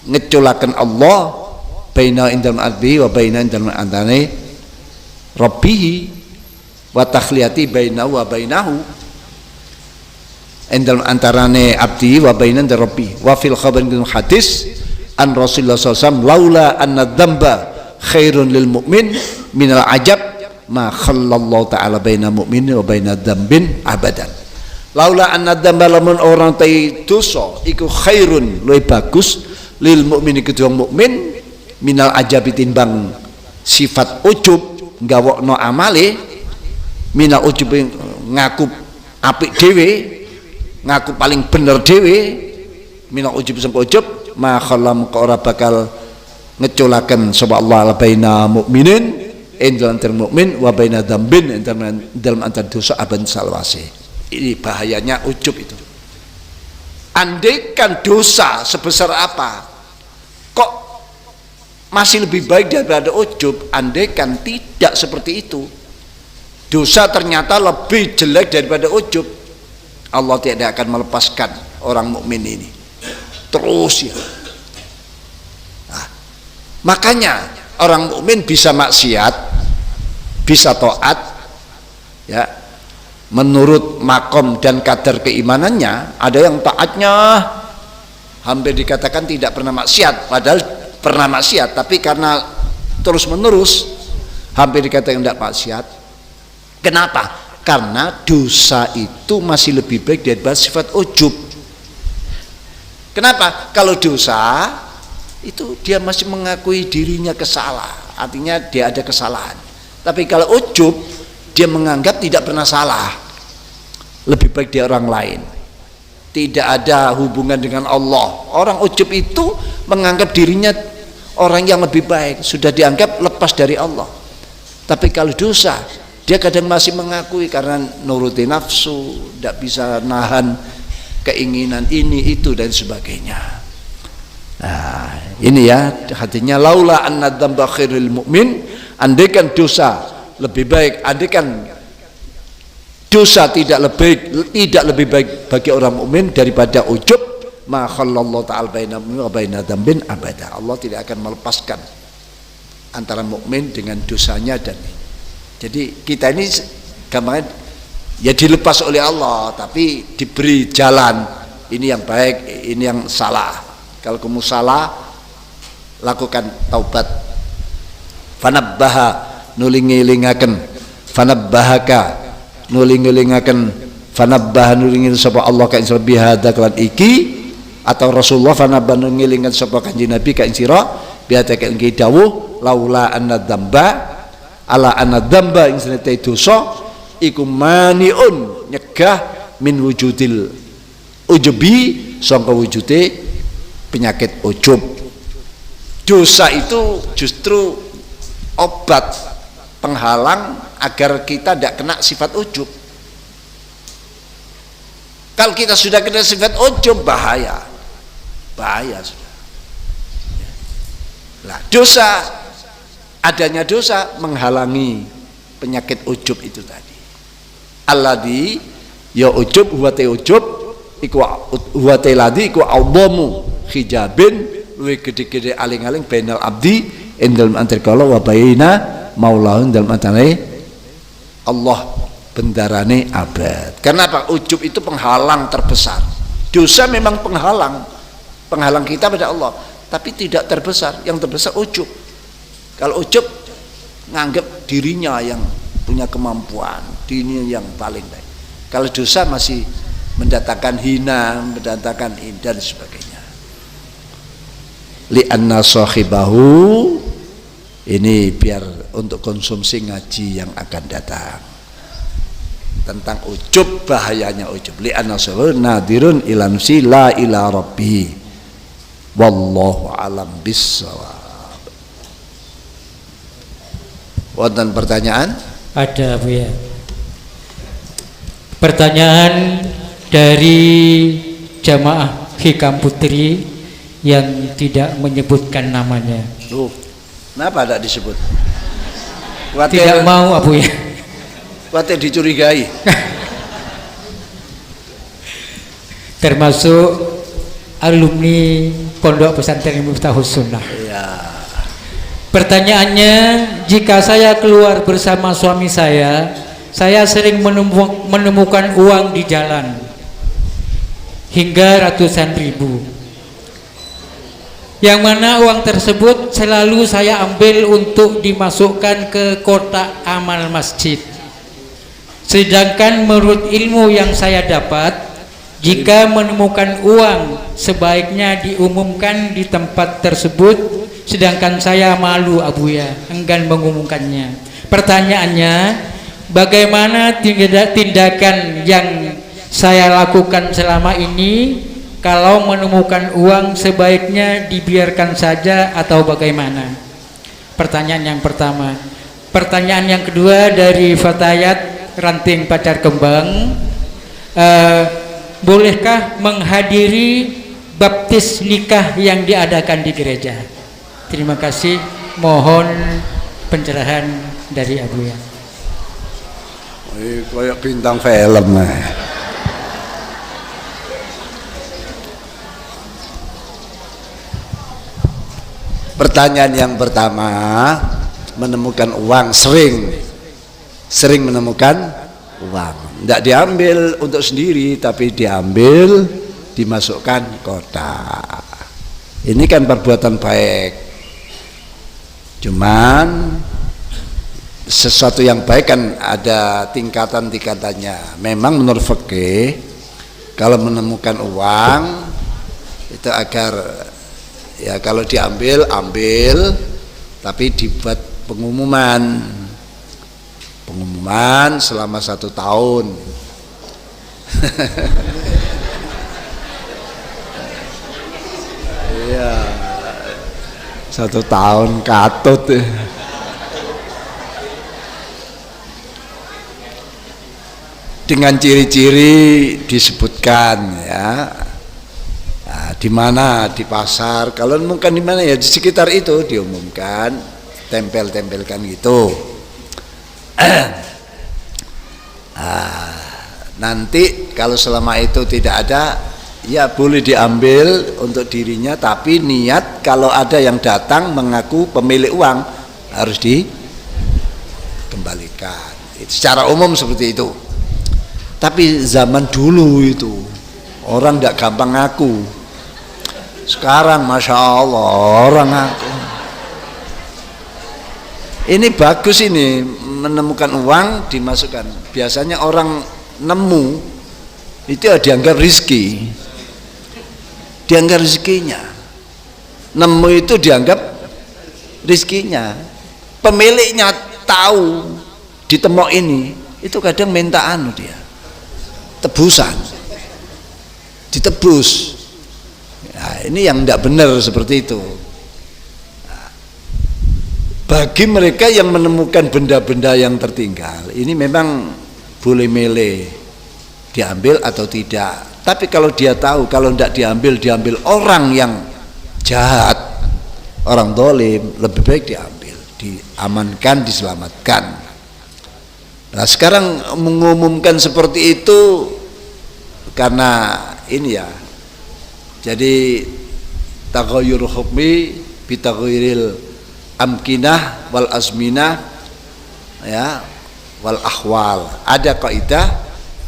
ngeculakan Allah baina indam abdi wa baina indam antane rabbihi wa takhliyati baina wa bainahu indam antarane abdi wa baina rabbi wa fil khabar hadis an Rasulullah SAW laula anna dzamba khairun lil mu'min minal ajab ma khallallahu ta'ala baina mu'min wa baina dzambin abadan. Laula anna dzamba lamun orang tai dosa iku khairun luwih bagus lil mu'min kedua mukmin minal ajab timbang sifat ujub gawokno amale minal ujub ngaku apik dhewe, ngaku paling bener dhewe, minal ujub sangko ujub ma khalam ka ora bakal ngeculaken sapa Allah baina mukminin dalam antar mukmin wa baina dzambin dalam antar dosa aban salwase. Ini bahayanya ujub itu. Andaikan dosa sebesar apa kok masih lebih baik daripada ujub, andaikan tidak seperti itu, dosa ternyata lebih jelek daripada ujub, Allah tidak akan melepaskan orang mukmin ini terus ya. Nah, makanya orang mukmin bisa maksiat, bisa taat, ya menurut makom dan kadar keimanannya. Ada yang taatnya hampir dikatakan tidak pernah maksiat, padahal pernah maksiat, tapi karena terus menerus hampir dikatakan tidak maksiat. Kenapa? Karena dosa itu masih lebih baik daripada sifat ujub. Kenapa? Kalau dosa itu dia masih mengakui dirinya kesalah, artinya dia ada kesalahan. Tapi kalau ujub dia menganggap tidak pernah salah, lebih baik dia orang lain, tidak ada hubungan dengan Allah. Orang ujub itu menganggap dirinya orang yang lebih baik, sudah dianggap lepas dari Allah. Tapi kalau dosa dia kadang masih mengakui karena nuruti nafsu, tidak bisa nahan keinginan ini itu dan sebagainya. Nah, ini ya hatinya laula anna dzamba khairul mu'min, andaikan dosa lebih baik, andaikan dosa tidak lebih baik bagi orang mukmin daripada ujub, ma khallallahu ta'ala baina wa baina dzambin abada. Allah tidak akan melepaskan antara mukmin dengan dosanya. Dan jadi kita ini gampangnya ya dilepas oleh Allah, tapi diberi jalan, ini yang baik, ini yang salah. Kalau kamu salah, lakukan taubat. Fanabbaha nulingilingaken, fanabbahaka nulingilingaken, fanabbaha nulingil sapa Allah ka insra bihada kelan iki, atau Rasulullah fanabbaha nulingilingan sapa kanjeng Nabi ka insira bihada kelan iki dawuh laula anna dzamba ala anna dzamba ing senete dosa iku maniun nyegah min wujudil ujubi sangka wujude penyakit ujub. Dosa itu justru obat penghalang agar kita tidak kena sifat ujub. Kalau kita sudah kena sifat ujub, bahaya sudah. Nah, dosa, adanya dosa menghalangi penyakit ujub itu tadi. Alladzi ya ujub huwa te ujub iku huwa te ladzi iku a'dhamu hijabin luwih gede-gede aling-aling bainal abdi indal antarkala wa baina maulahun dalam antare Allah bendarane abad. Kenapa? Ujub itu penghalang terbesar. Dosa memang penghalang kita pada Allah, tapi tidak terbesar. Yang terbesar ujub. Kalau ujub nganggap dirinya yang punya kemampuan, dirinya yang paling baik. Kalau dosa masih mendatangkan hina, mendatangkan dan sebagainya. Li'anna sahibahu, ini biar untuk konsumsi ngaji yang akan datang tentang ujub, bahayanya ujub. Li'anna sahibahu nadirun ilan si la ila rabbi wallahu alam bissawab. Wonten pertanyaan? Ada, Bu ya. Pertanyaan dari jamaah Hikam Putri yang tidak menyebutkan namanya. Kenapa tidak disebut? Tidak mau, Abu ya. Kuatir dicurigai. Termasuk alumni Pondok Pesantren Miftahus Sunnah. Ya. Pertanyaannya, jika saya keluar bersama suami saya sering menemukan uang di jalan hingga ratusan ribu, yang mana uang tersebut selalu saya ambil untuk dimasukkan ke kotak amal masjid. Sedangkan menurut ilmu yang saya dapat, jika menemukan uang sebaiknya diumumkan di tempat tersebut, sedangkan saya malu, Abu ya, enggan mengumumkannya. Pertanyaannya, bagaimana tindakan yang saya lakukan selama ini? Kalau menemukan uang sebaiknya dibiarkan saja atau bagaimana? Pertanyaan yang pertama. Pertanyaan yang kedua dari Fatayat Ranting Pacar Kembang, bolehkah menghadiri baptis nikah yang diadakan di gereja? Terima kasih, mohon pencerahan dari Abu ya. Kayak bintang film. Pertanyaan yang pertama, menemukan uang, sering menemukan uang, tidak diambil untuk sendiri tapi diambil dimasukkan kotak. Ini kan perbuatan baik, cuman sesuatu yang baik kan ada tingkatan-tingkatannya. Memang menurut fikih kalau menemukan uang itu agar ya kalau diambil tapi dibuat pengumuman selama 1 tahun. Iya, 1 tahun katut. Dengan ciri-ciri disebutkan ya. Nah, di mana, di pasar, kalau mungkin di mana ya di sekitar itu diumumkan, tempelkan gitu. Nanti kalau selama itu tidak ada, ya boleh diambil untuk dirinya, tapi niat kalau ada yang datang mengaku pemilik uang harus dikembalikan. Secara umum seperti itu. Tapi zaman dulu itu orang tidak gampang ngaku. Sekarang Masya Allah orang ngaku. Ini bagus, ini menemukan uang dimasukkan. Biasanya orang nemu itu dianggap rizki, dianggap rezekinya. Nemu itu dianggap rizkinya. Pemiliknya tahu ditemok ini, itu kadang minta dia tebusan, ditebus. Nah, ini yang tidak benar seperti itu. Nah, bagi mereka yang menemukan benda-benda yang tertinggal, ini memang boleh milih diambil atau tidak. Tapi kalau dia tahu kalau tidak diambil orang yang jahat, orang dolim, lebih baik diambil, diamankan, diselamatkan. Nah sekarang mengumumkan seperti itu karena ini ya, jadi taghayyur hukmi bitaghayyuril amkinah wal azminah ya wal ahwal. Ada kaidah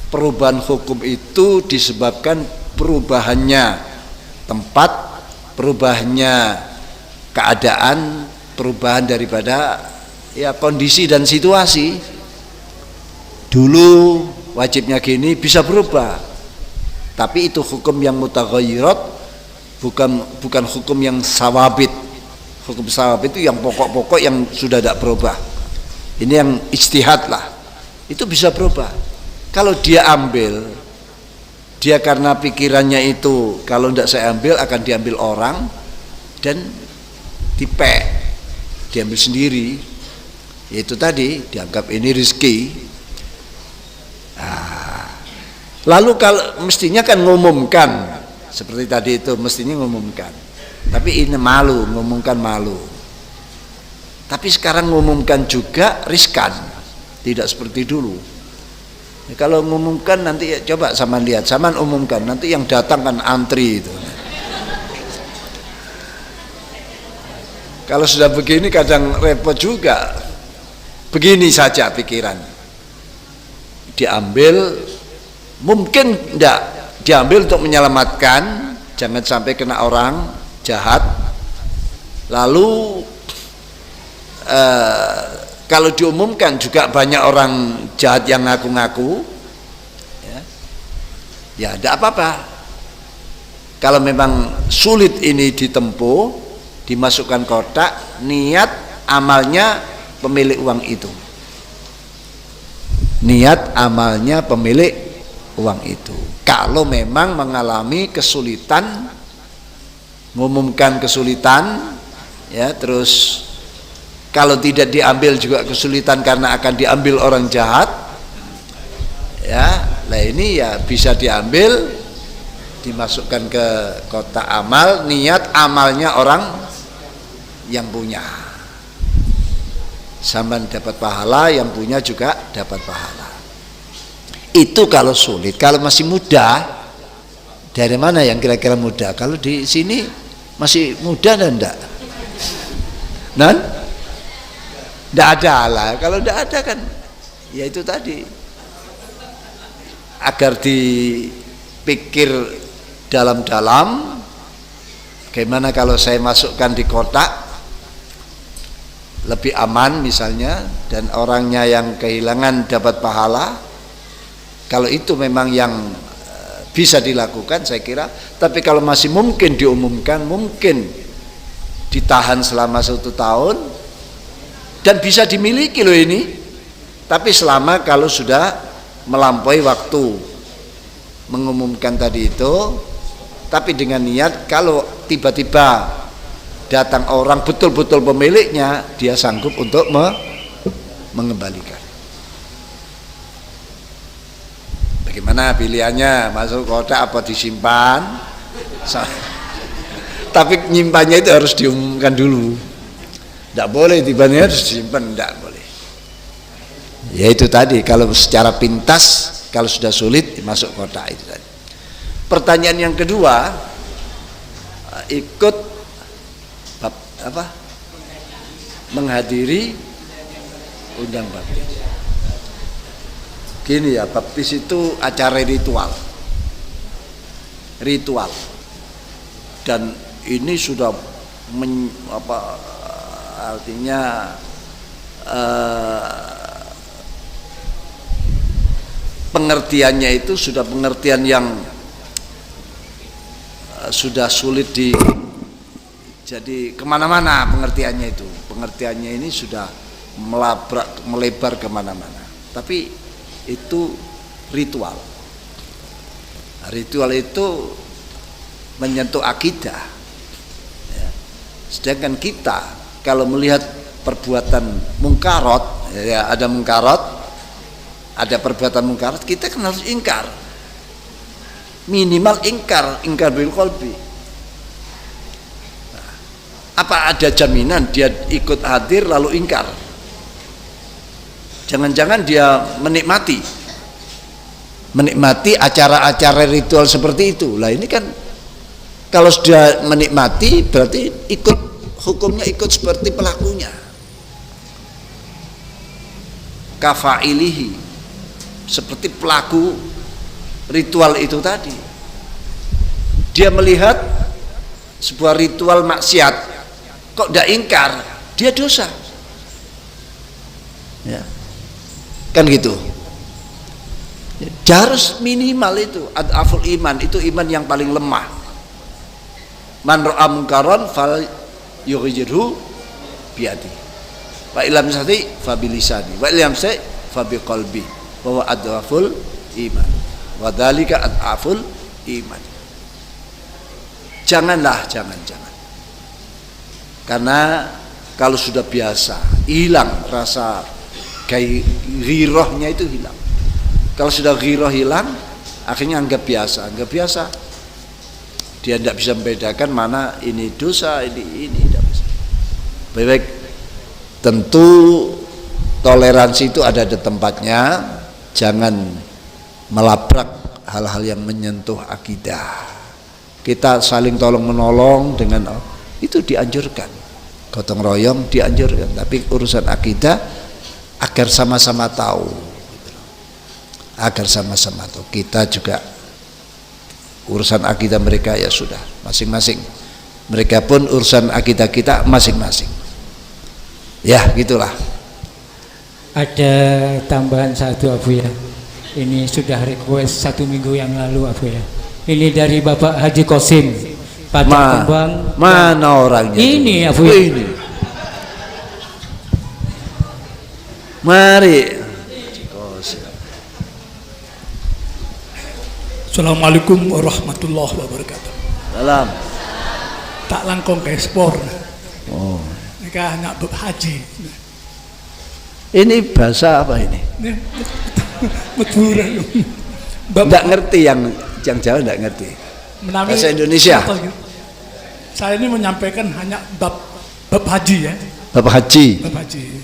perubahan hukum itu disebabkan perubahannya tempat, perubahannya keadaan, perubahan daripada ya kondisi dan situasi. Dulu wajibnya gini, bisa berubah, tapi itu hukum yang mutaghayyirat, bukan hukum yang sawabit. Hukum sawabit itu yang pokok-pokok yang sudah tidak berubah. Ini yang ijtihad lah, itu bisa berubah. Kalau dia ambil, dia karena pikirannya itu kalau tidak saya ambil akan diambil orang dan diambil sendiri, yaitu tadi dianggap ini rezeki. Lalu kalau mestinya kan ngumumkan seperti tadi itu, mestinya ngumumkan, tapi ini malu, ngumumkan malu. Tapi sekarang ngumumkan juga riskan, tidak seperti dulu. Ya, kalau ngumumkan nanti ya, coba sama lihat, sama umumkan nanti yang datang kan antri itu. Kalau sudah begini kadang repot juga. Begini saja pikiran, diambil, mungkin tidak diambil untuk menyelamatkan, jangan sampai kena orang jahat. Lalu kalau diumumkan juga banyak orang jahat yang ngaku-ngaku, ya tidak apa-apa. Kalau memang sulit ini ditempuh, dimasukkan kotak, niat amalnya pemilik uang itu, niat amalnya pemilik uang itu. Kalau memang mengalami kesulitan, mengumumkan kesulitan, ya, terus kalau tidak diambil juga kesulitan karena akan diambil orang jahat, ya, lah ini ya bisa diambil, dimasukkan ke kotak amal, niat amalnya orang yang punya, sampean dapat pahala, yang punya juga dapat pahala. Itu kalau sulit. Kalau masih muda, dari mana yang kira-kira muda? Kalau di sini masih muda dan enggak? Non? Enggak ada lah. Kalau enggak ada kan ya itu tadi, agar dipikir dalam-dalam, bagaimana kalau saya masukkan di kotak lebih aman misalnya, dan orangnya yang kehilangan dapat pahala. Kalau itu memang yang bisa dilakukan saya kira. Tapi kalau masih mungkin diumumkan, mungkin ditahan selama 1 tahun dan bisa dimiliki loh ini, tapi selama kalau sudah melampaui waktu mengumumkan tadi itu, tapi dengan niat kalau tiba-tiba datang orang betul-betul pemiliknya, dia sanggup untuk mengembalikan. Bagaimana pilihannya, masuk kotak apa disimpan? Tapi nyimpannya itu harus diumumkan dulu, tidak boleh tiba-tiba harus disimpan, tidak boleh. Ya itu tadi, kalau secara pintas, kalau sudah sulit masuk kotak itu tadi. Pertanyaan yang kedua, ikut apa? Menghadiri undang baptis. Gini ya, baptis itu acara ritual, dan ini sudah artinya pengertiannya itu sudah pengertian yang sudah sulit jadi kemana-mana pengertiannya itu. Pengertiannya ini sudah melebar kemana-mana. Tapi itu ritual. Ritual itu menyentuh akidah. Ya. Sedangkan kita kalau melihat perbuatan mungkarot, ya ada mungkarot, ada perbuatan mungkarot, kita kan harus ingkar. Minimal ingkar bil qalbi. Apa ada jaminan dia ikut hadir lalu ingkar? Jangan-jangan dia menikmati acara-acara ritual seperti itu. Lah ini kan kalau sudah menikmati berarti ikut hukumnya, ikut seperti pelakunya. Kafailihi, seperti pelaku ritual itu tadi. Dia melihat sebuah ritual maksiat, kok tidak ingkar, dia dosa. Ya. Kan gitu. Harus minimal itu adaful iman, itu iman yang paling lemah. Man ra'a munkaran fal yughayyiru biyadi. Wa illam yastati fa bilisani. Wa illam yastati fa biqalbi. Wa adaful iman. Wa dzalika adaful iman. Jangan. Karena kalau sudah biasa, hilang rasa ghirahnya itu hilang. Kalau sudah ghirah hilang, akhirnya anggap biasa. Dia tidak bisa membedakan mana ini dosa, ini tidak bisa. Baik, tentu toleransi itu ada di tempatnya. Jangan melabrak hal-hal yang menyentuh akidah. Kita saling tolong menolong dengan itu dianjurkan, gotong royong dianjurkan. Tapi urusan akidah agar sama-sama tahu, kita juga urusan akidah mereka ya sudah masing-masing, mereka pun urusan akidah kita masing-masing. Ya gitulah. Ada tambahan satu Abu ya, ini sudah request 1 minggu yang lalu Abu ya. Ini dari Bapak Haji Qasim Padang Kembang. Mana orangnya? Ini Abu ya. Ini. Mari. Assalamualaikum warahmatullahi wabarakatuh. Salam. Tak langkong ke ekspor. Oh. Nikah anak haji. Ini bahasa apa ini? Madura. Enggak ngerti yang Jawa enggak ngerti. Bahasa Indonesia. Saya ini menyampaikan hanya bab haji ya. Bab haji. Bab haji.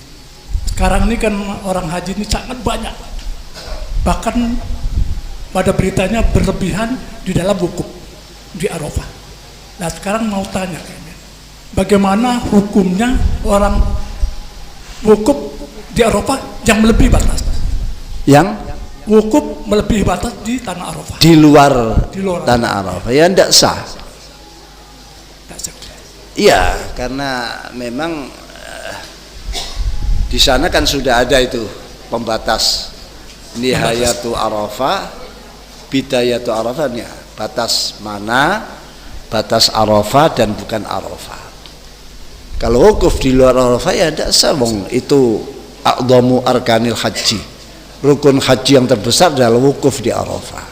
Sekarang ini kan orang haji ini sangat banyak. Bahkan pada beritanya berlebihan di dalam wukuf di Arafah. Nah sekarang mau tanya kayaknya, bagaimana hukumnya orang wukuf di Arafah yang melebihi batas? Yang wukuf melebihi batas di tanah Arafah. Di luar tanah Arafah ya tidak sah. Iya, karena memang di sana kan sudah ada itu pembatas nihayatu Arafah, bidayatu Arafah, ya, batas mana, batas Arafah dan bukan Arafah. Kalau wukuf di luar Arafah ya tidak sah, itu a'dhamu arkanil haji, rukun haji yang terbesar adalah wukuf di Arafah.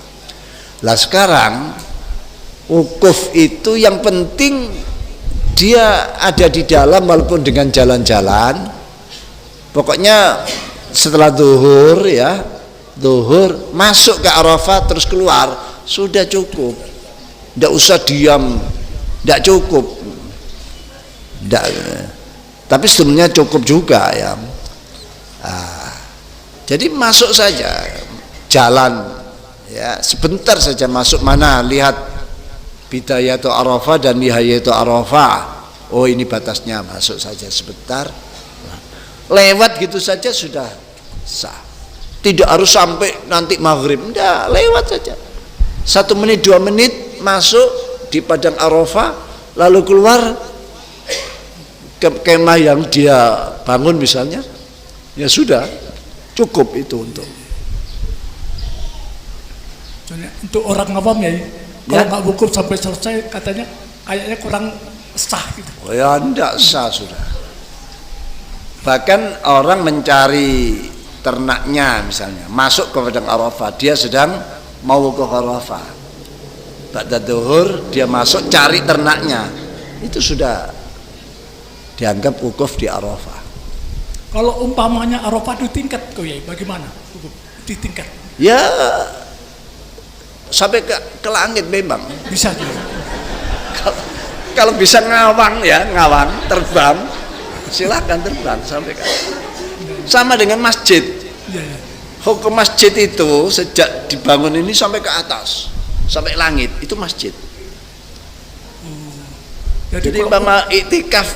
Lah sekarang wukuf itu yang penting dia ada di dalam walaupun dengan jalan-jalan. Pokoknya setelah zuhur ya, zuhur masuk ke Arafah terus keluar sudah cukup. Tidak usah diam, tidak cukup. Tapi sebenarnya cukup juga ya. Jadi masuk saja, jalan ya, sebentar saja masuk mana, lihat bidayatu Arafah dan nihayatu Arafah. Oh ini batasnya, masuk saja sebentar. Lewat gitu saja sudah sah. Tidak harus sampai nanti maghrib, enggak, lewat saja. 1 menit 2 menit masuk di padang Arafah, lalu keluar ke kemah yang dia bangun misalnya, ya sudah cukup itu untuk orang awam ya. Kalau nggak wukuf sampai selesai katanya kayaknya kurang sah gitu. Oh ya enggak sah sudah. Bahkan orang mencari ternaknya misalnya masuk ke padang Arafah, dia sedang mau ke Arafah, ba'da zuhur dia masuk cari ternaknya, itu sudah dianggap wukuf di Arafah. Kalau umpamanya Arafah itu tingkat bagaimana wukuf di tingkat? Ya sampai ke langit memang bisa juga. Kalau bisa ngawang ya, ngawang, terbang, silahkan terbang sampai ke atas. Sama dengan masjid. Iya, iya. Hukum masjid itu sejak dibangun ini sampai ke atas, sampai langit, itu masjid. Jadi umpama iktikaf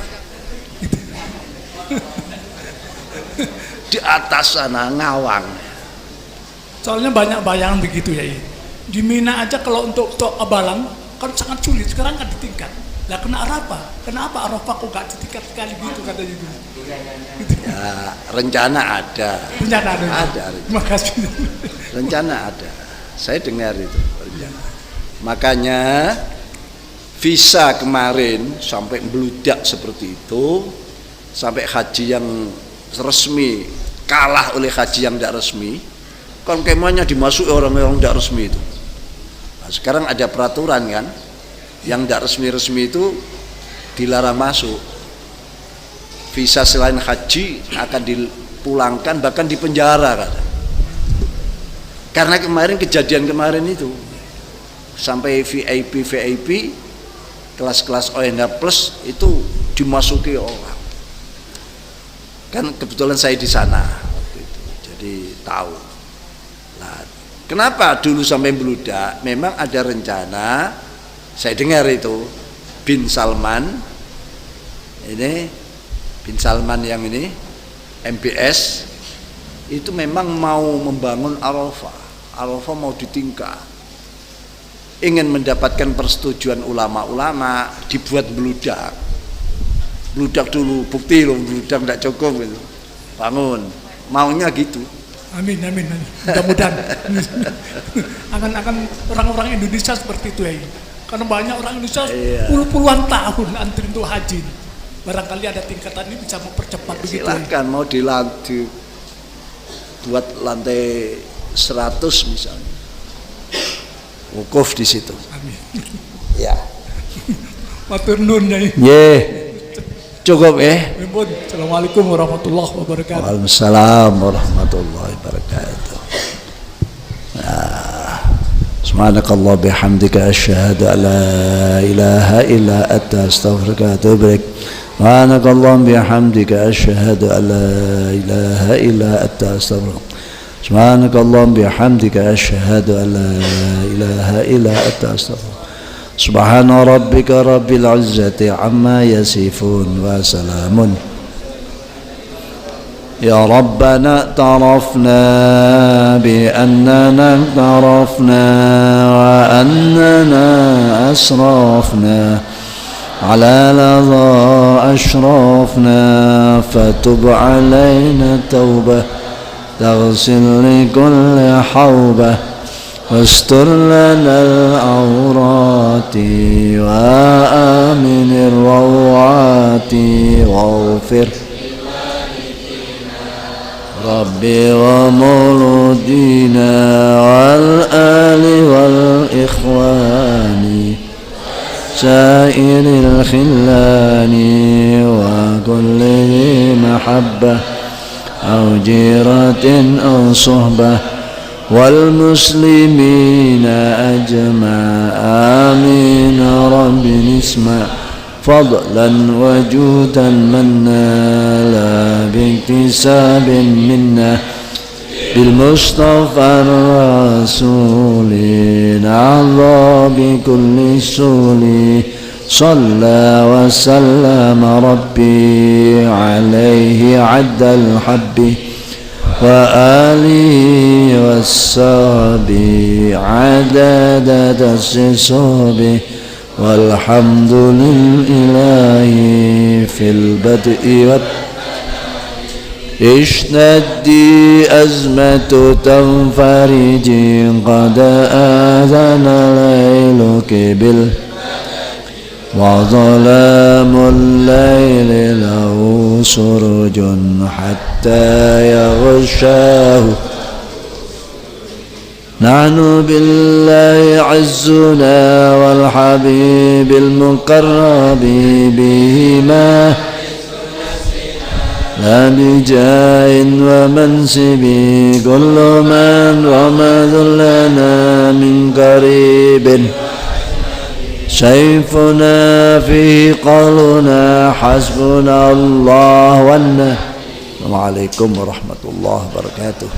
di atas sana ngawang. Soalnya banyak bayangan begitu ya. Di Mina aja kalau untuk abalang kan sangat sulit. Sekarang kan di tingkat. Lah kena Arafah. Kenapa Arafah kok gak di tingkat sekali gitu katanya gitu. Ya, rencana ada. Rencana ada. Ada. Terima kasih. Rencana ada. Saya dengar itu. Makanya visa kemarin sampai meludak seperti itu, sampai haji yang resmi kalah oleh haji yang tidak resmi, kan kemahnya dimasuki orang-orang tidak resmi itu. Nah, sekarang ada peraturan kan, yang tidak resmi-resmi itu dilarang masuk. Visa selain haji akan dipulangkan, bahkan dipenjara kan. Karena kemarin kejadian kemarin itu sampai VIP kelas-kelas ONH plus itu dimasuki orang. Kan kebetulan saya di sana waktu itu, jadi tahu. Nah, kenapa dulu sampai meludak? Memang ada rencana. Saya dengar itu Bin Salman yang ini MBS itu memang mau membangun Arafah mau ditingkat, ingin mendapatkan persetujuan ulama-ulama, dibuat beludak dulu, bukti loh beludak tidak cukup gitu, bangun, maunya gitu. Amin. Mudah-mudahan akan orang-orang Indonesia seperti itu ya. Karena banyak orang Indonesia puluhan tahun antri untuk haji. Barangkali ada tingkatan ini bisa mempercepat begitu. Silakan ya. Mau buat lantai 100 misalnya, wukuf di situ. Amin. Ya. Matur nuwun Nyai. Cukup ya. Assalamualaikum warahmatullahi wabarakatuh. Waalaikumsalam warahmatullahi wabarakatuh. Subhanakallah bihamdika asyhadu an la ilaha illa anta astaghfiruka wa atubu ilaik. Subhanakallah bihamdika asyhadu an la ilaha illa anta astaghfiruka. Subhanakallah bihamdika asyhadu an la ilaha illa anta astaghfiruka. Subhana rabbika rabbil izzati amma yasifun wa salamun. Ya Rabbana tarafna bi annana tarafna wa annana asrafna ala ladha ashrafna fatub alayna tawbah taghsil li kulli hawbah واستر لنا العورات وآمن الروعات واغفر ربي ومولودينا والآل والإخوان سائر الخلان وكل ذي محبة أو جيرة أو صحبة والمسلمين أجمع آمين رب اسمع فضلا وجودا منا لا باكتساب منا بالمصطفى الرسول نعظى بكل سول صلى وسلم ربي عليه عد الحب وآله والصحب عدد الصحب والحمد لله في البدء اشتدي أزمة تنفرج قد آذن ليلك وظلام الليل له سرج حتى يغشاه نحن بالله عزنا والحبيب المقرب بهما لا بجاه ومنسب كل من رمى ذلنا من قريب سيفنا فيه قولنا حسبنا الله والنبي. السلام عليكم ورحمة الله وبركاته.